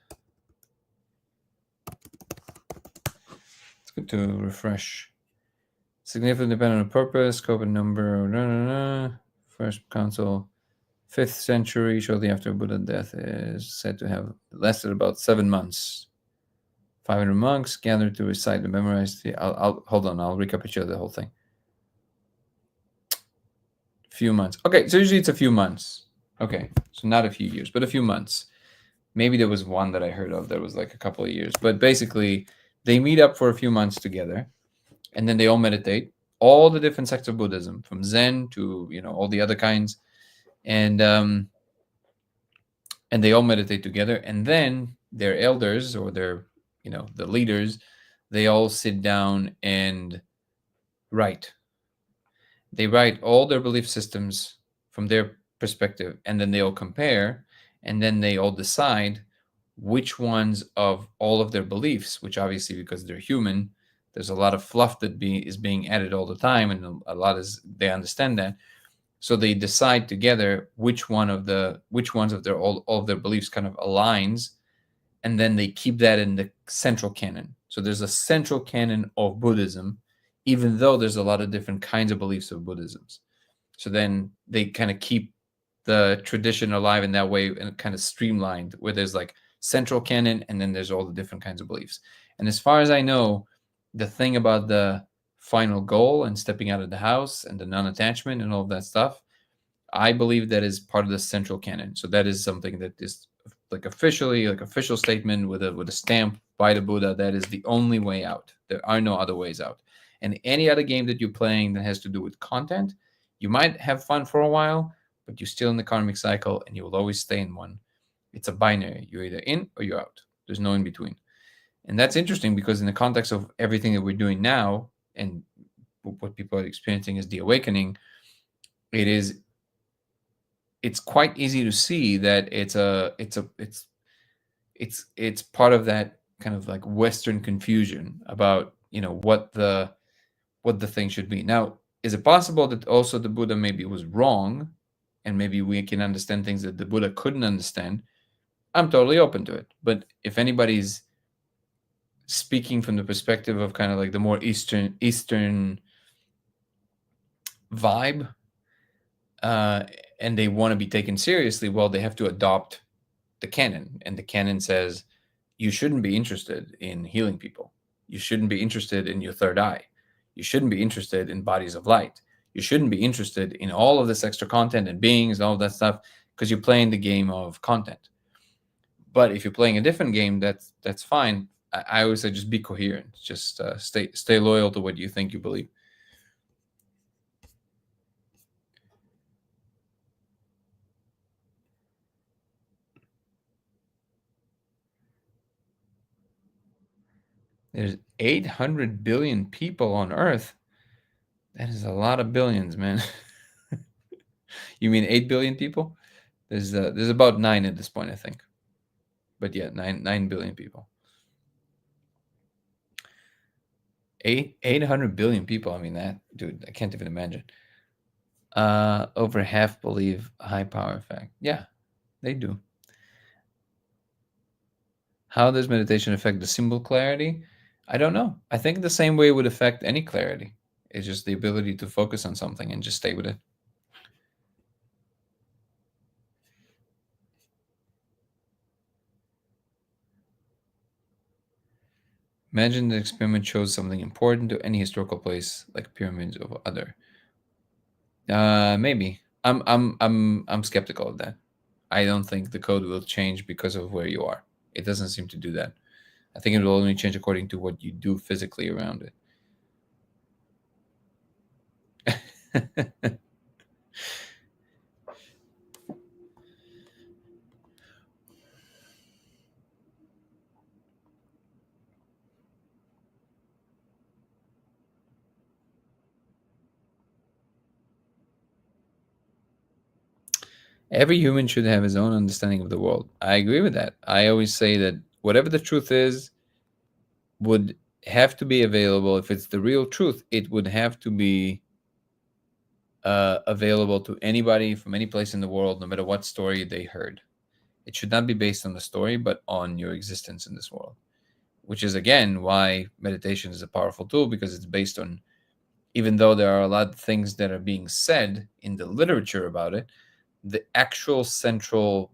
It's good to refresh. Significantly dependent on purpose, scope and number. First council, 5th century, shortly after Buddha's death, is said to have lasted about 7 months. 500 monks gathered to recite and memorize the. I'll hold on. I'll recapitulate the whole thing. Few months. Okay, so usually it's a few months. Okay, so not a few years, but a few months. Maybe there was one that I heard of that was like a couple of years, but basically they meet up for a few months together, and then they all meditate. All the different sects of Buddhism, from Zen to all the other kinds, and they all meditate together, and then their elders or their the leaders, they all sit down and write. They write all their belief systems from their perspective, and then they all compare, and then they all decide which ones of all of their beliefs, which obviously because they're human, there's a lot of fluff that is being added all the time, and a lot is they understand that. So they decide together which ones of their all of their beliefs kind of aligns, and then they keep that in the central canon. So there's a central canon of Buddhism, even though there's a lot of different kinds of beliefs of Buddhisms. So then they kind of keep the tradition alive in that way, and kind of streamlined, where there's like central canon and then there's all the different kinds of beliefs. And as far as I know, the thing about the final goal and stepping out of the house and the non-attachment and all of that stuff, I believe that is part of the central canon. So that is something that is like officially, like official statement with a stamp by the Buddha. That is the only way out. There are no other ways out. And any other game that you're playing that has to do with content, you might have fun for a while, but you're still in the karmic cycle, and you will always stay in one. It's a binary. You're either in or you're out. There's no in between. And that's interesting because in the context of everything that we're doing now, and what people are experiencing is the awakening, it's quite easy to see that it's part of that kind of like Western confusion about what the thing should be. Now, is it possible that also the Buddha maybe was wrong, and maybe we can understand things that the Buddha couldn't understand? I'm totally open to it. But if anybody's speaking from the perspective of kind of like the more Eastern vibe, and they want to be taken seriously, well, they have to adopt the canon. And the canon says you shouldn't be interested in healing people. You shouldn't be interested in your third eye. You shouldn't be interested in bodies of light. You shouldn't be interested in all of this extra content and beings and all of that stuff, because you're playing the game of content. But if you're playing a different game, that's fine. I always say just be coherent. Just stay loyal to what you think you believe. There's 800 billion people on Earth. That is a lot of billions, man. You mean 8 billion people? There's about 9 at this point, I think. But yeah, 9 billion people. 800 billion people. I mean, that, dude, I can't even imagine. Over half believe high power effect. Yeah, they do. How does meditation affect the symbol clarity? I don't know. I think the same way it would affect any clarity. It's just the ability to focus on something and just stay with it. Imagine the experiment shows something important to any historical place, like pyramids or other. Maybe. I'm skeptical of that. I don't think the code will change because of where you are. It doesn't seem to do that. I think it will only change according to what you do physically around it. Every human should have his own understanding of the world. I agree with that. I always say that whatever the truth is would have to be available. If it's the real truth, it would have to be available to anybody from any place in the world, no matter what story they heard. It should not be based on the story, but on your existence in this world, which is, again, why meditation is a powerful tool, because it's based on, even though there are a lot of things that are being said in the literature about it, the actual central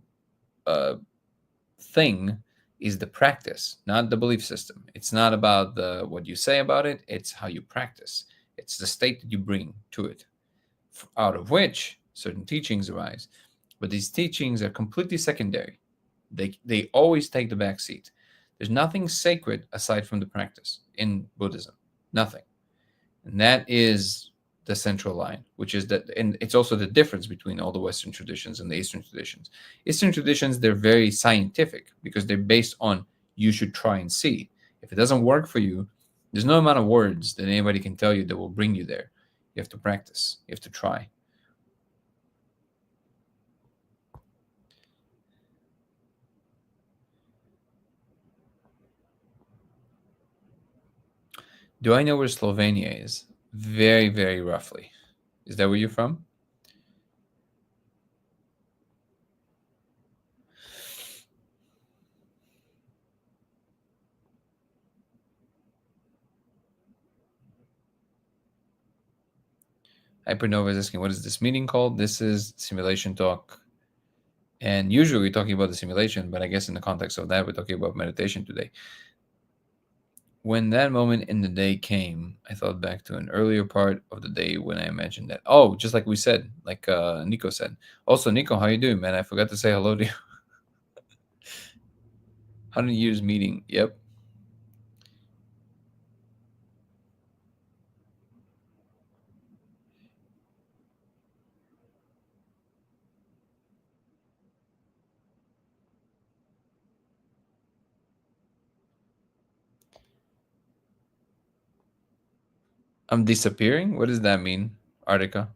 uh, thing is the practice, not the belief system. It's not about the what you say about it, it's how you practice. It's the state that you bring to it, out of which certain teachings arise. But these teachings are completely secondary. They always take the back seat. There's nothing sacred aside from the practice in Buddhism. Nothing. And that is the central line, which is that, and it's also the difference between all the Western traditions and the Eastern traditions. Eastern traditions, they're very scientific because they're based on you should try and see. If it doesn't work for you, there's no amount of words that anybody can tell you that will bring you there. You have to practice, you have to try. Do I know where Slovenia is? Very, very roughly. Is that where you're from? Hypernova is asking, what is this meeting called? This is Simulation Talk. And usually we're talking about the simulation, but I guess in the context of that, we're talking about meditation today. When that moment in the day came, I thought back to an earlier part of the day when I imagined that. Oh, just like we said, like Nico said. Also, Nico, how you doing, man? I forgot to say hello to you. 100 years meeting. Yep. I'm disappearing? What does that mean, Artica?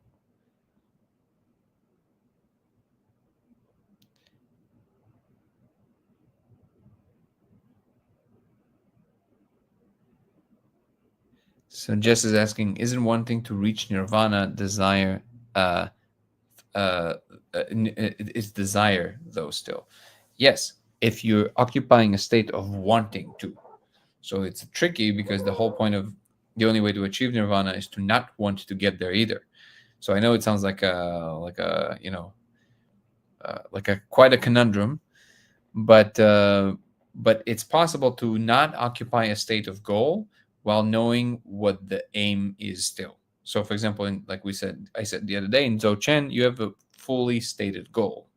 So Jess is asking, isn't wanting to reach nirvana desire? Uh, it's desire, though, still. Yes, if you're occupying a state of wanting to. So it's tricky because the whole point of the only way to achieve nirvana is to not want to get there either. So I know it sounds like a like a quite a conundrum, but it's possible to not occupy a state of goal while knowing what the aim is still. So, for example, like I said the other day, in Dzogchen, you have a fully stated goal.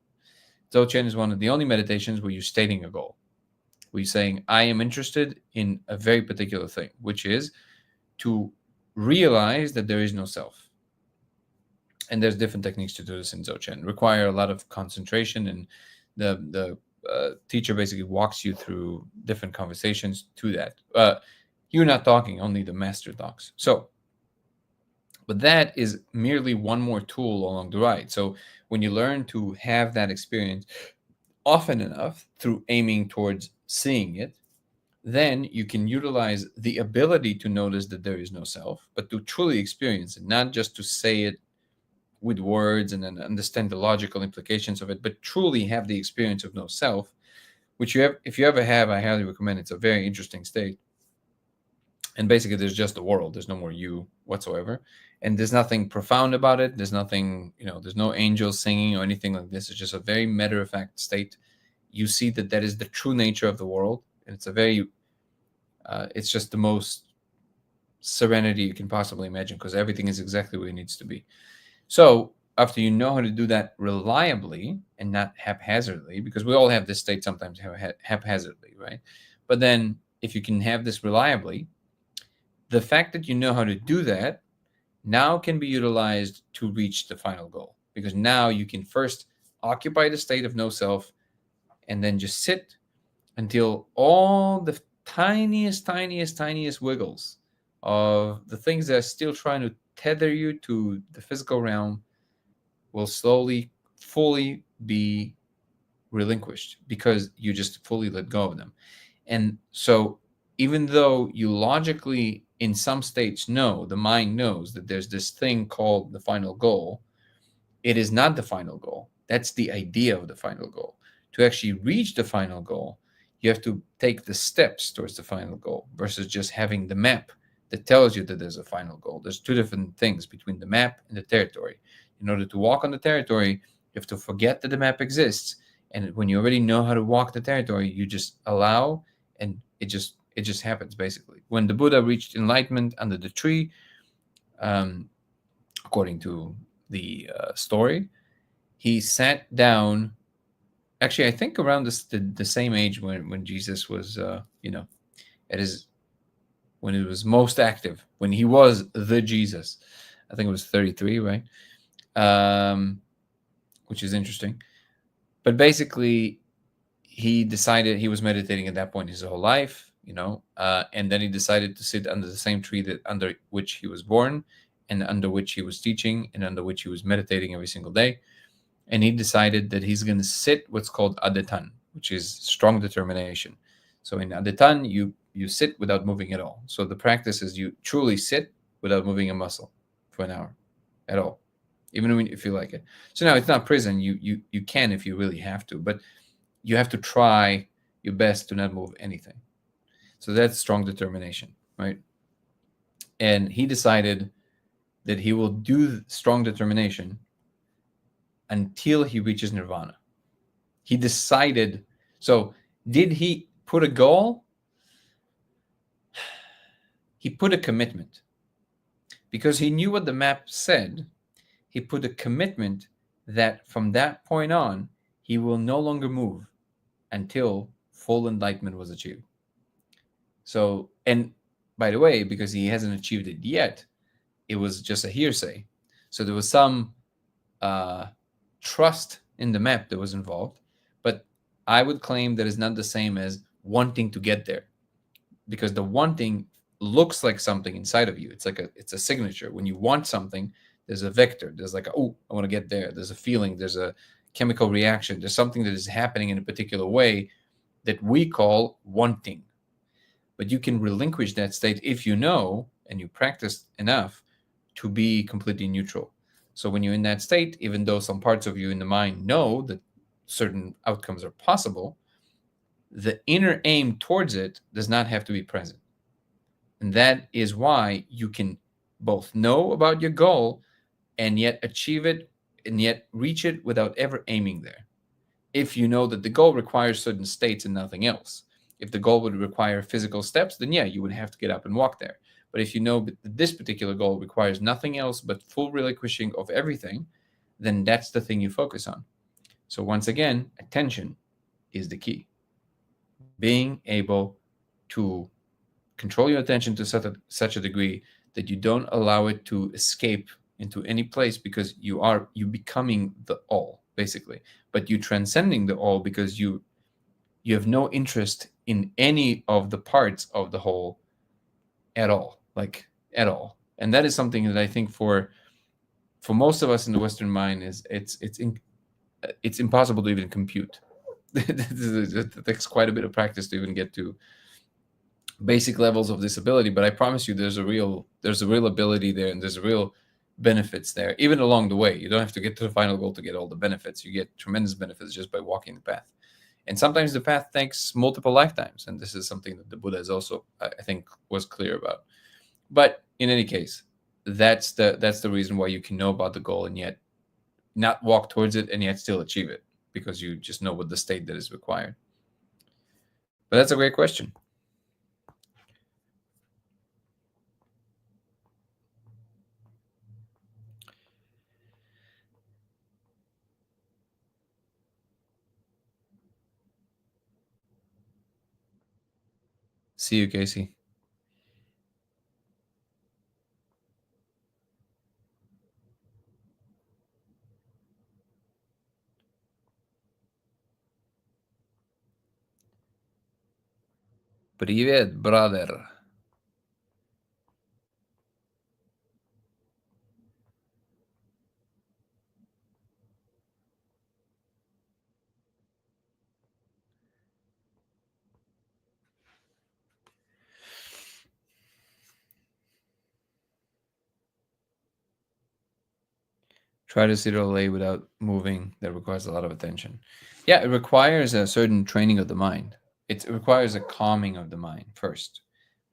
Dzogchen is one of the only meditations where you're stating a goal. Where you're saying, I am interested in a very particular thing, which is to realize that there is no self. And there's different techniques to do this in Dzogchen. Require a lot of concentration, and the teacher basically walks you through different conversations to that. You're not talking, only the master talks. So, but that is merely one more tool along the ride. So when you learn to have that experience often enough through aiming towards seeing it, then you can utilize the ability to notice that there is no self, but to truly experience it, not just to say it with words and then understand the logical implications of it, but truly have the experience of no self, which you have, if you ever have, I highly recommend. It's a very interesting state. And basically, there's just the world. There's no more you whatsoever. And there's nothing profound about it. There's nothing, there's no angels singing or anything like this. It's just a very matter of fact state. You see that that is the true nature of the world. And it's a very, it's just the most serenity you can possibly imagine, because everything is exactly where it needs to be. So after you know how to do that reliably and not haphazardly, because we all have this state sometimes haphazardly, right? But then if you can have this reliably, the fact that you know how to do that now can be utilized to reach the final goal, because now you can first occupy the state of no self and then just sit until all the tiniest wiggles of the things that are still trying to tether you to the physical realm will slowly, fully be relinquished because you just fully let go of them. And so, even though you logically, in some states, know, the mind knows that there's this thing called the final goal, it is not the final goal. That's the idea of the final goal. To actually reach the final goal, you have to take the steps towards the final goal versus just having the map that tells you that there's a final goal. There's two different things between the map and the territory. In order to walk on the territory, you have to forget that the map exists. And when you already know how to walk the territory, you just allow, and it just happens basically. When the Buddha reached enlightenment under the tree, according to the story, he sat down. Actually, I think around the same age when Jesus was, at his when it was most active, when he was the Jesus. I think it was 33, right? Which is interesting. But basically, he decided he was meditating at that point his whole life, and then he decided to sit under the same tree that under which he was born, and under which he was teaching, and under which he was meditating every single day. And he decided that he's going to sit what's called adetan, which is strong determination. So in adetan, you sit without moving at all. So the practice is you truly sit without moving a muscle for an hour at all, even when you feel like it. So now it's not prison. You can if you really have to, but you have to try your best to not move anything. So that's strong determination, right? And he decided that he will do strong determination until he reaches nirvana. He decided. So, did he put a goal? He put a commitment because he knew what the map said. He put a commitment that from that point on, he will no longer move until full enlightenment was achieved. So, and by the way, because he hasn't achieved it yet, it was just a hearsay. So there was some trust in the map that was involved, but I would claim that is not the same as wanting to get there, because the wanting looks like something inside of you. It's a signature. When you want something, there's a vector. There's like, oh, I want to get there. There's a feeling. There's a chemical reaction. There's something that is happening in a particular way that we call wanting. But you can relinquish that state if you know and you practice enough to be completely neutral. So when you're in that state, even though some parts of you in the mind know that certain outcomes are possible, the inner aim towards it does not have to be present. And that is why you can both know about your goal and yet achieve it and yet reach it without ever aiming there. If you know that the goal requires certain states and nothing else. If the goal would require physical steps, then yeah, you would have to get up and walk there. But if you know that this particular goal requires nothing else but full relinquishing of everything, then that's the thing you focus on. So once again, attention is the key. Being able to control your attention to such a degree that you don't allow it to escape into any place, because you becoming the all basically, but you transcending the all because you have no interest in any of the parts of the whole at all, like at all. And that is something that I think for most of us in the Western mind is it's impossible to even compute. It takes quite a bit of practice to even get to basic levels of this ability, but I promise you there's a real ability there, and there's real benefits there. Even along the way, you don't have to get to the final goal to get all the benefits. You get tremendous benefits just by walking the path. And sometimes the path takes multiple lifetimes, and this is something that the Buddha is also, I think, was clear about. But in any case, that's the reason why you can know about the goal and yet not walk towards it and yet still achieve it, because you just know what the state that is required. But that's a great question. See you, Casey. Привет, brother. Try to sit or lay without moving. That requires a lot of attention. Yeah, it requires a certain training of the mind. It requires a calming of the mind first.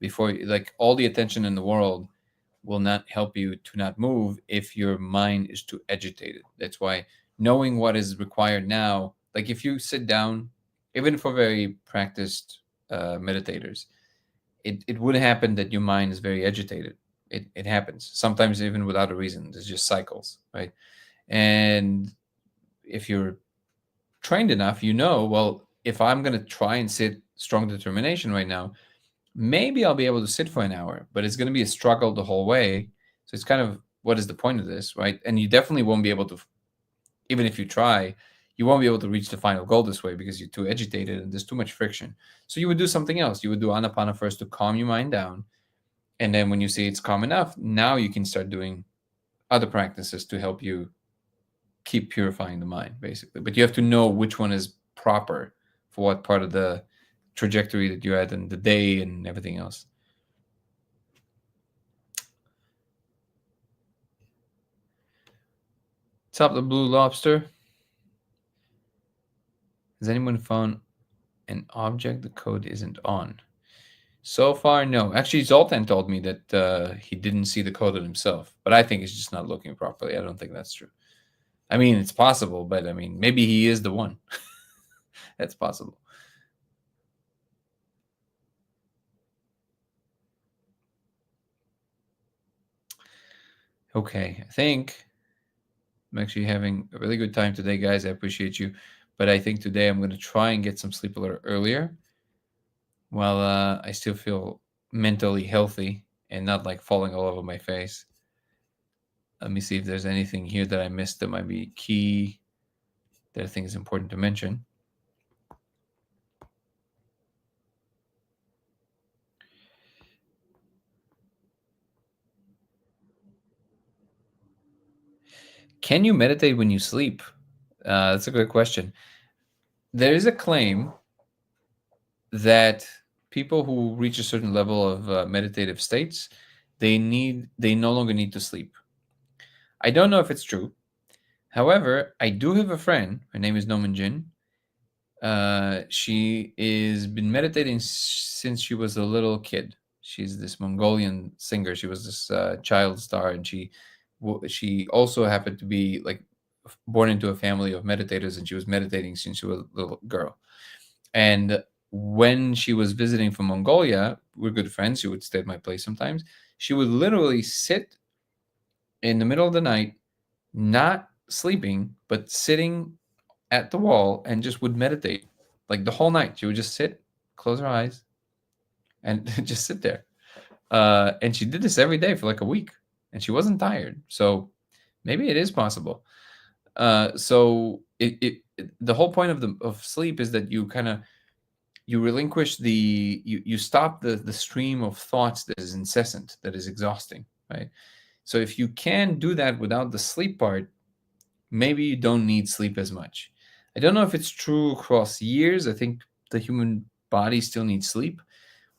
Before, like, all the attention in the world will not help you to not move if your mind is too agitated. That's why knowing what is required now, like if you sit down, even for very practiced meditators, it would happen that your mind is very agitated. It happens sometimes even without a reason. There's just cycles, right? And if you're trained enough, well, if I'm going to try and sit strong determination right now, maybe I'll be able to sit for an hour, but it's going to be a struggle the whole way. So it's kind of, what is the point of this, right? And you definitely won't be able to, even if you try, you won't be able to reach the final goal this way because you're too agitated and there's too much friction. So you would do something else. You would do Anapana first to calm your mind down. And then when you see it's calm enough, now you can start doing other practices to help you keep purifying the mind, basically. But you have to know which one is proper for what part of the trajectory that you're at and the day and everything else. Top the Blue Lobster. Has anyone found an object the code isn't on? So far, no. Actually, Zoltan told me that he didn't see the code on himself, but I think he's just not looking properly. I don't think that's true. I mean, it's possible, but I mean, maybe he is the one. That's possible. Okay, I think I'm actually having a really good time today, guys. I appreciate you. But I think today I'm going to try and get some sleep a little earlier while I still feel mentally healthy and not like falling all over my face. Let me see if there's anything here that I missed that might be key that I think is important to mention. Can you meditate when you sleep? That's a good question. There is a claim that people who reach a certain level of meditative states, they no longer need to sleep. I don't know if it's true. However, I do have a friend. Her name is Noman Jin. She is been meditating since she was a little kid. She's this Mongolian singer. She was this child star, and she also happened to be like born into a family of meditators, and she was meditating since she was a little girl. And when she was visiting from Mongolia, we're good friends. She would stay at my place sometimes. She would literally sit in the middle of the night, not sleeping, but sitting at the wall and just would meditate like the whole night. She would just sit, close her eyes, and just sit there. And she did this every day for like a week, and she wasn't tired. So maybe it is possible. So the whole point of sleep is that you kind of you relinquish you stop the stream of thoughts that is incessant, that is exhausting, right? So if you can do that without the sleep part, maybe you don't need sleep as much. I don't know if it's true across years. I think the human body still needs sleep,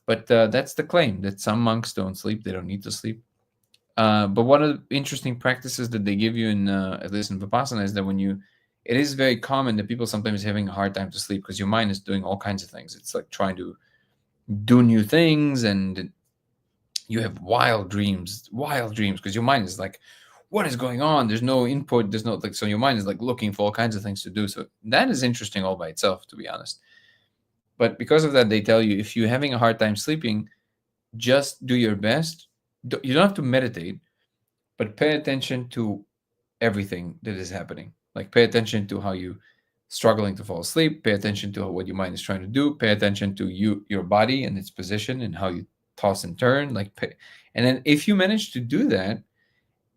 but that's the claim that some monks don't sleep. They don't need to sleep. But one of the interesting practices that they give you in, at least in Vipassana, is that it is very common that people sometimes having a hard time to sleep because your mind is doing all kinds of things. It's like trying to do new things, and you have wild dreams because your mind is like, what is going on? There's no input. There's no like, so your mind is like looking for all kinds of things to do. So that is interesting all by itself, to be honest. But because of that, they tell you if you're having a hard time sleeping, just do your best. You don't have to meditate, but pay attention to everything that is happening. Like pay attention to how you struggling to fall asleep. Pay attention to what your mind is trying to do. Pay attention to your body and its position and how you toss and turn. And then if you manage to do that,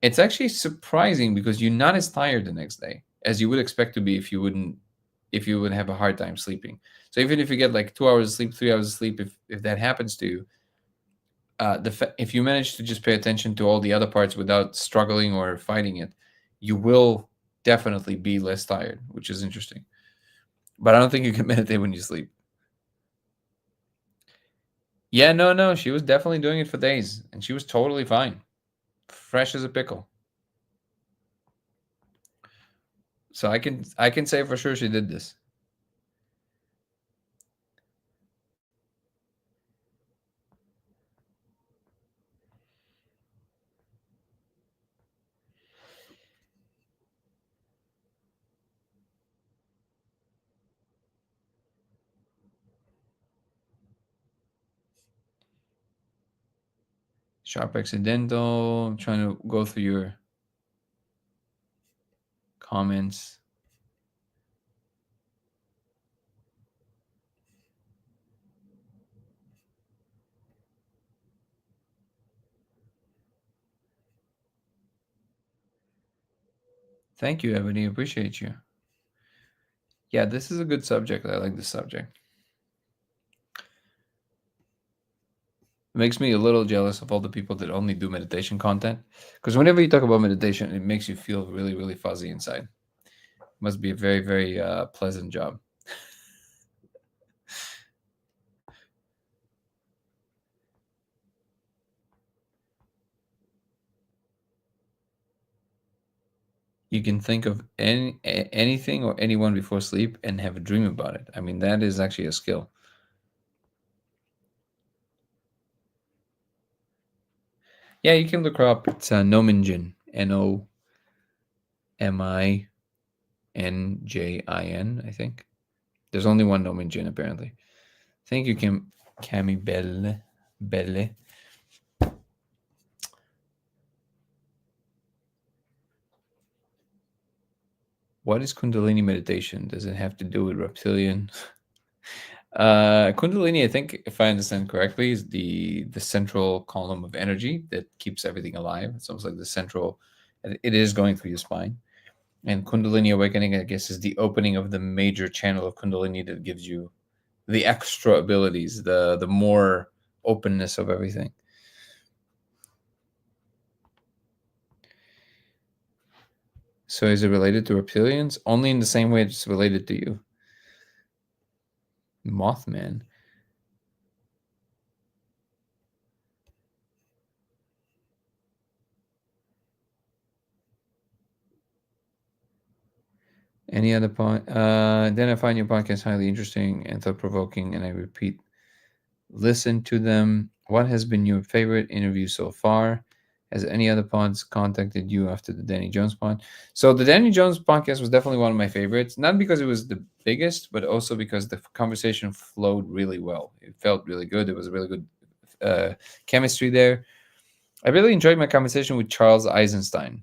it's actually surprising because you're not as tired the next day as you would expect to be if you would have a hard time sleeping. So even if you get like 2 hours of sleep, 3 hours of sleep, if that happens to you, if you manage to just pay attention to all the other parts without struggling or fighting it, you will definitely be less tired, which is interesting. But I don't think you can meditate when you sleep. Yeah, no, she was definitely doing it for days, and she was totally fine, fresh as a pickle. So I can say for sure she did this. Sharp accidental. I'm trying to go through your comments. Thank you, Ebony. Appreciate you. Yeah, this is a good subject. I like this subject. It makes me a little jealous of all the people that only do meditation content. Because whenever you talk about meditation, it makes you feel really, really fuzzy inside. Must be a very, very pleasant job. You can think of anything or anyone before sleep and have a dream about it. I mean, that is actually a skill. Yeah, you can look her up. It's Nominjin, Nominjin, I think. There's only one Nominjin, apparently. Thank you, Cami Belle. What is Kundalini meditation? Does it have to do with reptilian? Kundalini, I think, if I understand correctly, is the central column of energy that keeps everything alive. It's almost like the central. It is going through your spine. And Kundalini awakening, I guess, is the opening of the major channel of Kundalini that gives you the extra abilities, the more openness of everything. So is it related to reptilians? Only in the same way it's related to you. Mothman. Any other point? Then I find your podcast highly interesting and thought-provoking, and I repeat, listen to them. What has been your favorite interview so far? Has any other pods contacted you after the Danny Jones pod? So the Danny Jones podcast was definitely one of my favorites, not because it was the biggest, but also because the conversation flowed really well. It felt really good. There was a really good chemistry there. I really enjoyed my conversation with Charles Eisenstein.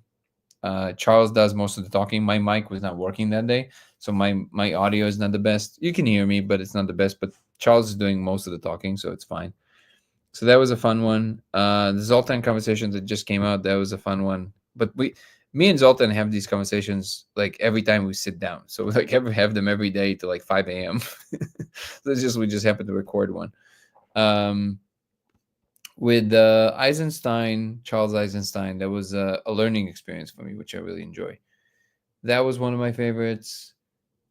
Charles does most of the talking. My mic was not working that day, so my audio is not the best. You can hear me, but it's not the best. But Charles is doing most of the talking, so it's fine. So that was a fun one. The Zoltan conversation that just came out, that was a fun one. But me and Zoltan have these conversations like every time we sit down. So we like ever have them every day to like 5 a.m. So it's just we just happen to record one. With Charles Eisenstein, that was a learning experience for me, which I really enjoy. That was one of my favorites.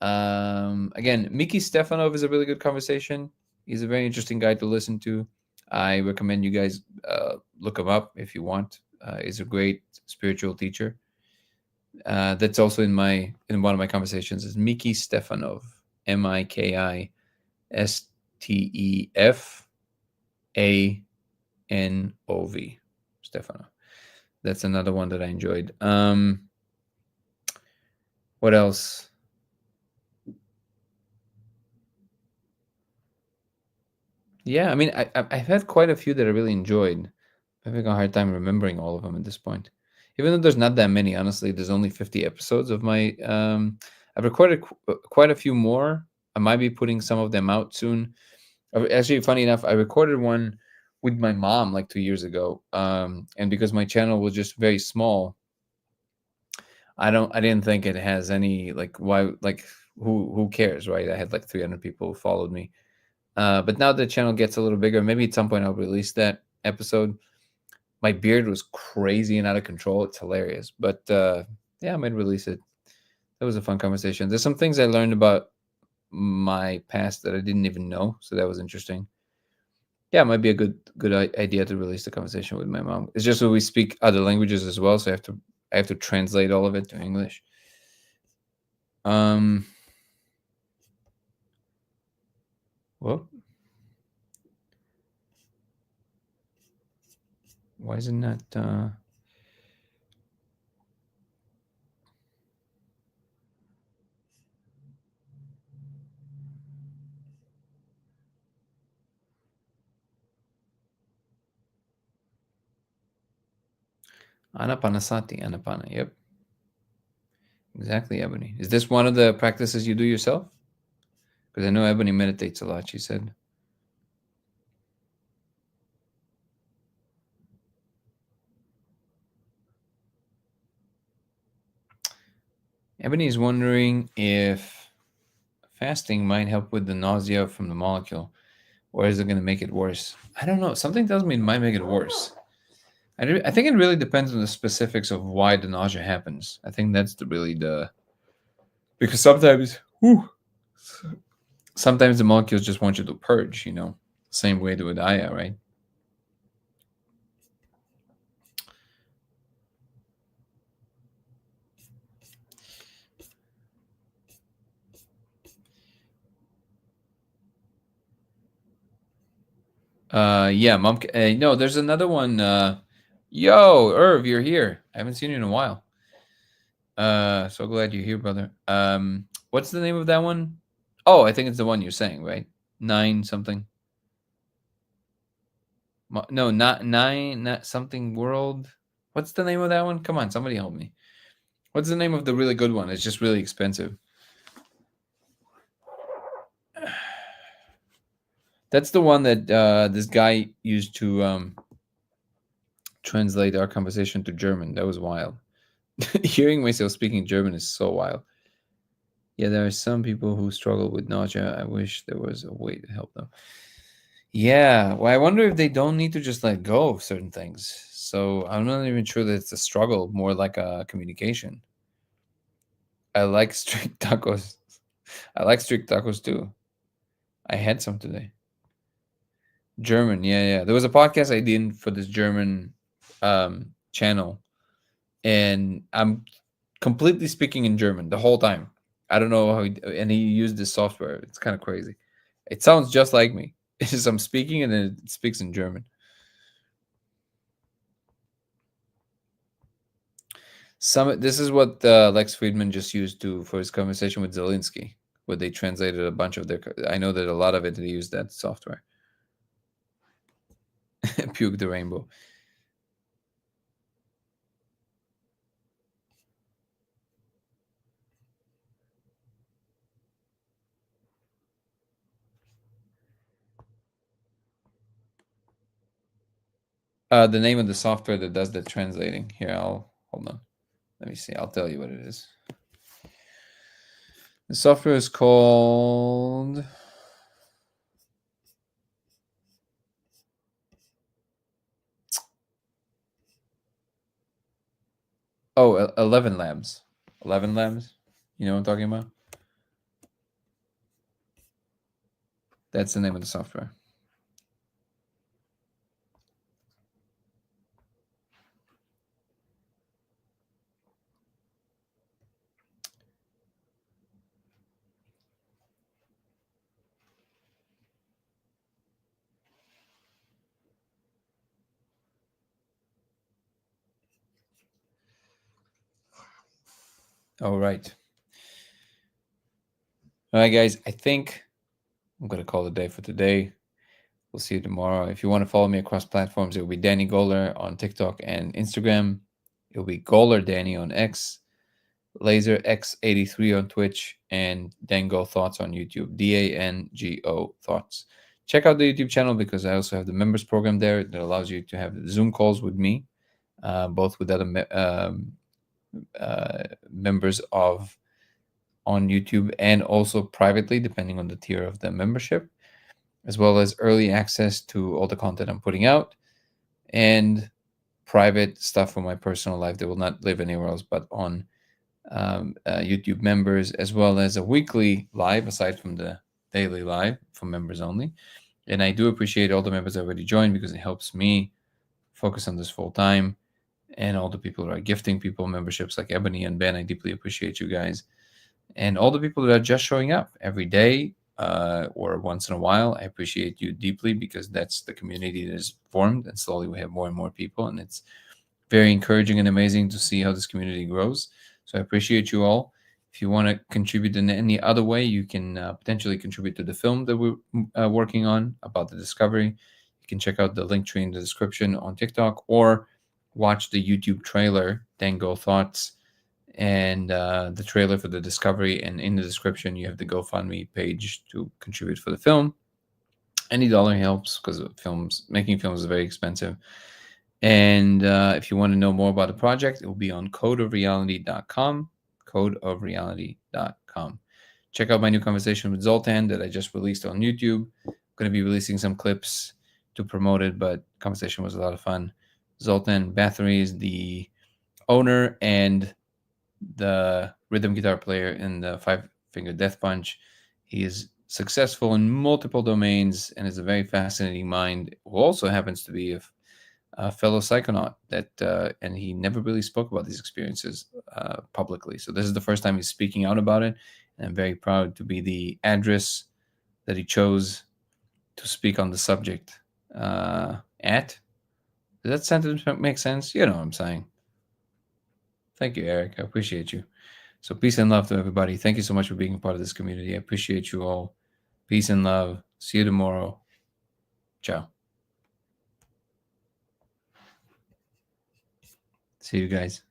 Again, Miki Stefanov is a really good conversation. He's a very interesting guy to listen to. I recommend you guys look him up if you want. He's a great spiritual teacher. That's also in one of my conversations. Is Miki Stefanov, MIKISTEFANOV. Stefanov. That's another one that I enjoyed. What else? Yeah, I mean, I've had quite a few that I really enjoyed. I'm having a hard time remembering all of them at this point. Even though there's not that many, honestly, there's only 50 episodes of my. I've recorded quite a few more. I might be putting some of them out soon. Actually, funny enough, I recorded one with my mom like 2 years ago, and because my channel was just very small, I didn't think it has any like why like who cares, right? I had like 300 people who followed me. But now the channel gets a little bigger. Maybe at some point I'll release that episode. My beard was crazy and out of control. It's hilarious. But yeah, I might release it. That was a fun conversation. There's some things I learned about my past that I didn't even know. So that was interesting. Yeah, it might be a good idea to release the conversation with my mom. It's just that we speak other languages as well, so I have to translate all of it to English. Um. Well, why isn't that? Anapanasati, Anapana. Yep, exactly, Ebony. Is this one of the practices you do yourself? Because I know Ebony meditates a lot. She said. Ebony is wondering if fasting might help with the nausea from the molecule, or is it going to make it worse? I don't know. Something tells me it might make it worse. I think it really depends on the specifics of why the nausea happens. I think that's the because sometimes the molecules just want you to purge. Same way with Aya, right? Yeah, mom. No, there's another one. Yo, Irv, you're here. I haven't seen you in a while. So glad you're here, brother. What's the name of that one? Oh, I think it's the one you're saying, right? Nine something. No, not nine, not something world. What's the name of that one? Come on, somebody help me. What's the name of the really good one? It's just really expensive. That's the one that this guy used to translate our conversation to German. That was wild. Hearing myself speaking German is so wild. Yeah, there are some people who struggle with nausea. I wish there was a way to help them. Yeah, well, I wonder if they don't need to just let go of certain things. So I'm not even sure that it's a struggle, more like a communication. I like strict tacos. I like strict tacos too. I had some today. German, yeah. There was a podcast I did for this German channel, and I'm completely speaking in German the whole time. I don't know how, and he used this software. It's kind of crazy. It sounds just like me. It's just I'm speaking and then it speaks in German. This is what Lex Friedman just used for his conversation with Zelensky, where they translated a bunch of their. I know that a lot of it they used that software. Puke the rainbow. The name of the software that does the translating. Here, I'll hold on. Let me see. I'll tell you what it is. The software is called. Oh, 11 Labs. 11 Labs. You know what I'm talking about? That's the name of the software. All right. All right, guys. I think I'm going to call it a day for today. We'll see you tomorrow. If you want to follow me across platforms, it will be Danny Goller on TikTok and Instagram. It will be Goller Danny on X, Laser X83 on Twitch, and Dango Thoughts on YouTube. DANGO Thoughts. Check out the YouTube channel because I also have the members program there that allows you to have Zoom calls with me, both with other members on YouTube and also privately, depending on the tier of the membership, as well as early access to all the content I'm putting out and private stuff from my personal life that will not live anywhere else but on YouTube members, as well as a weekly live aside from the daily live for members only. And I do appreciate all the members that already joined because it helps me focus on this full time. And all the people who are gifting people memberships like Ebony and Ben, I deeply appreciate you guys. And all the people that are just showing up every day or once in a while, I appreciate you deeply, because that's the community that is formed, and slowly we have more and more people, and it's very encouraging and amazing to see how this community grows. So I appreciate you all. If you want to contribute in any other way, you can potentially contribute to the film that we're working on about the discovery. You can check out the link tree in the description on TikTok, or watch the YouTube trailer, Dango Thoughts, and the trailer for the discovery. And in the description, you have the GoFundMe page to contribute for the film. Any dollar helps, because making films is very expensive. And if you want to know more about the project, it will be on codeofreality.com. Codeofreality.com. Check out my new conversation with Zoltan that I just released on YouTube. I'm going to be releasing some clips to promote it, but conversation was a lot of fun. Zoltan Bathory is the owner and the rhythm guitar player in the Five Finger Death Punch. He is successful in multiple domains and is a very fascinating mind, who also happens to be a fellow psychonaut and he never really spoke about these experiences publicly. So this is the first time he's speaking out about it, and I'm very proud to be the address that he chose to speak on the subject at. Does that sentence make sense? You know what I'm saying. Thank you, Eric. I appreciate you. So peace and love to everybody. Thank you so much for being a part of this community. I appreciate you all. Peace and love. See you tomorrow. Ciao. See you guys.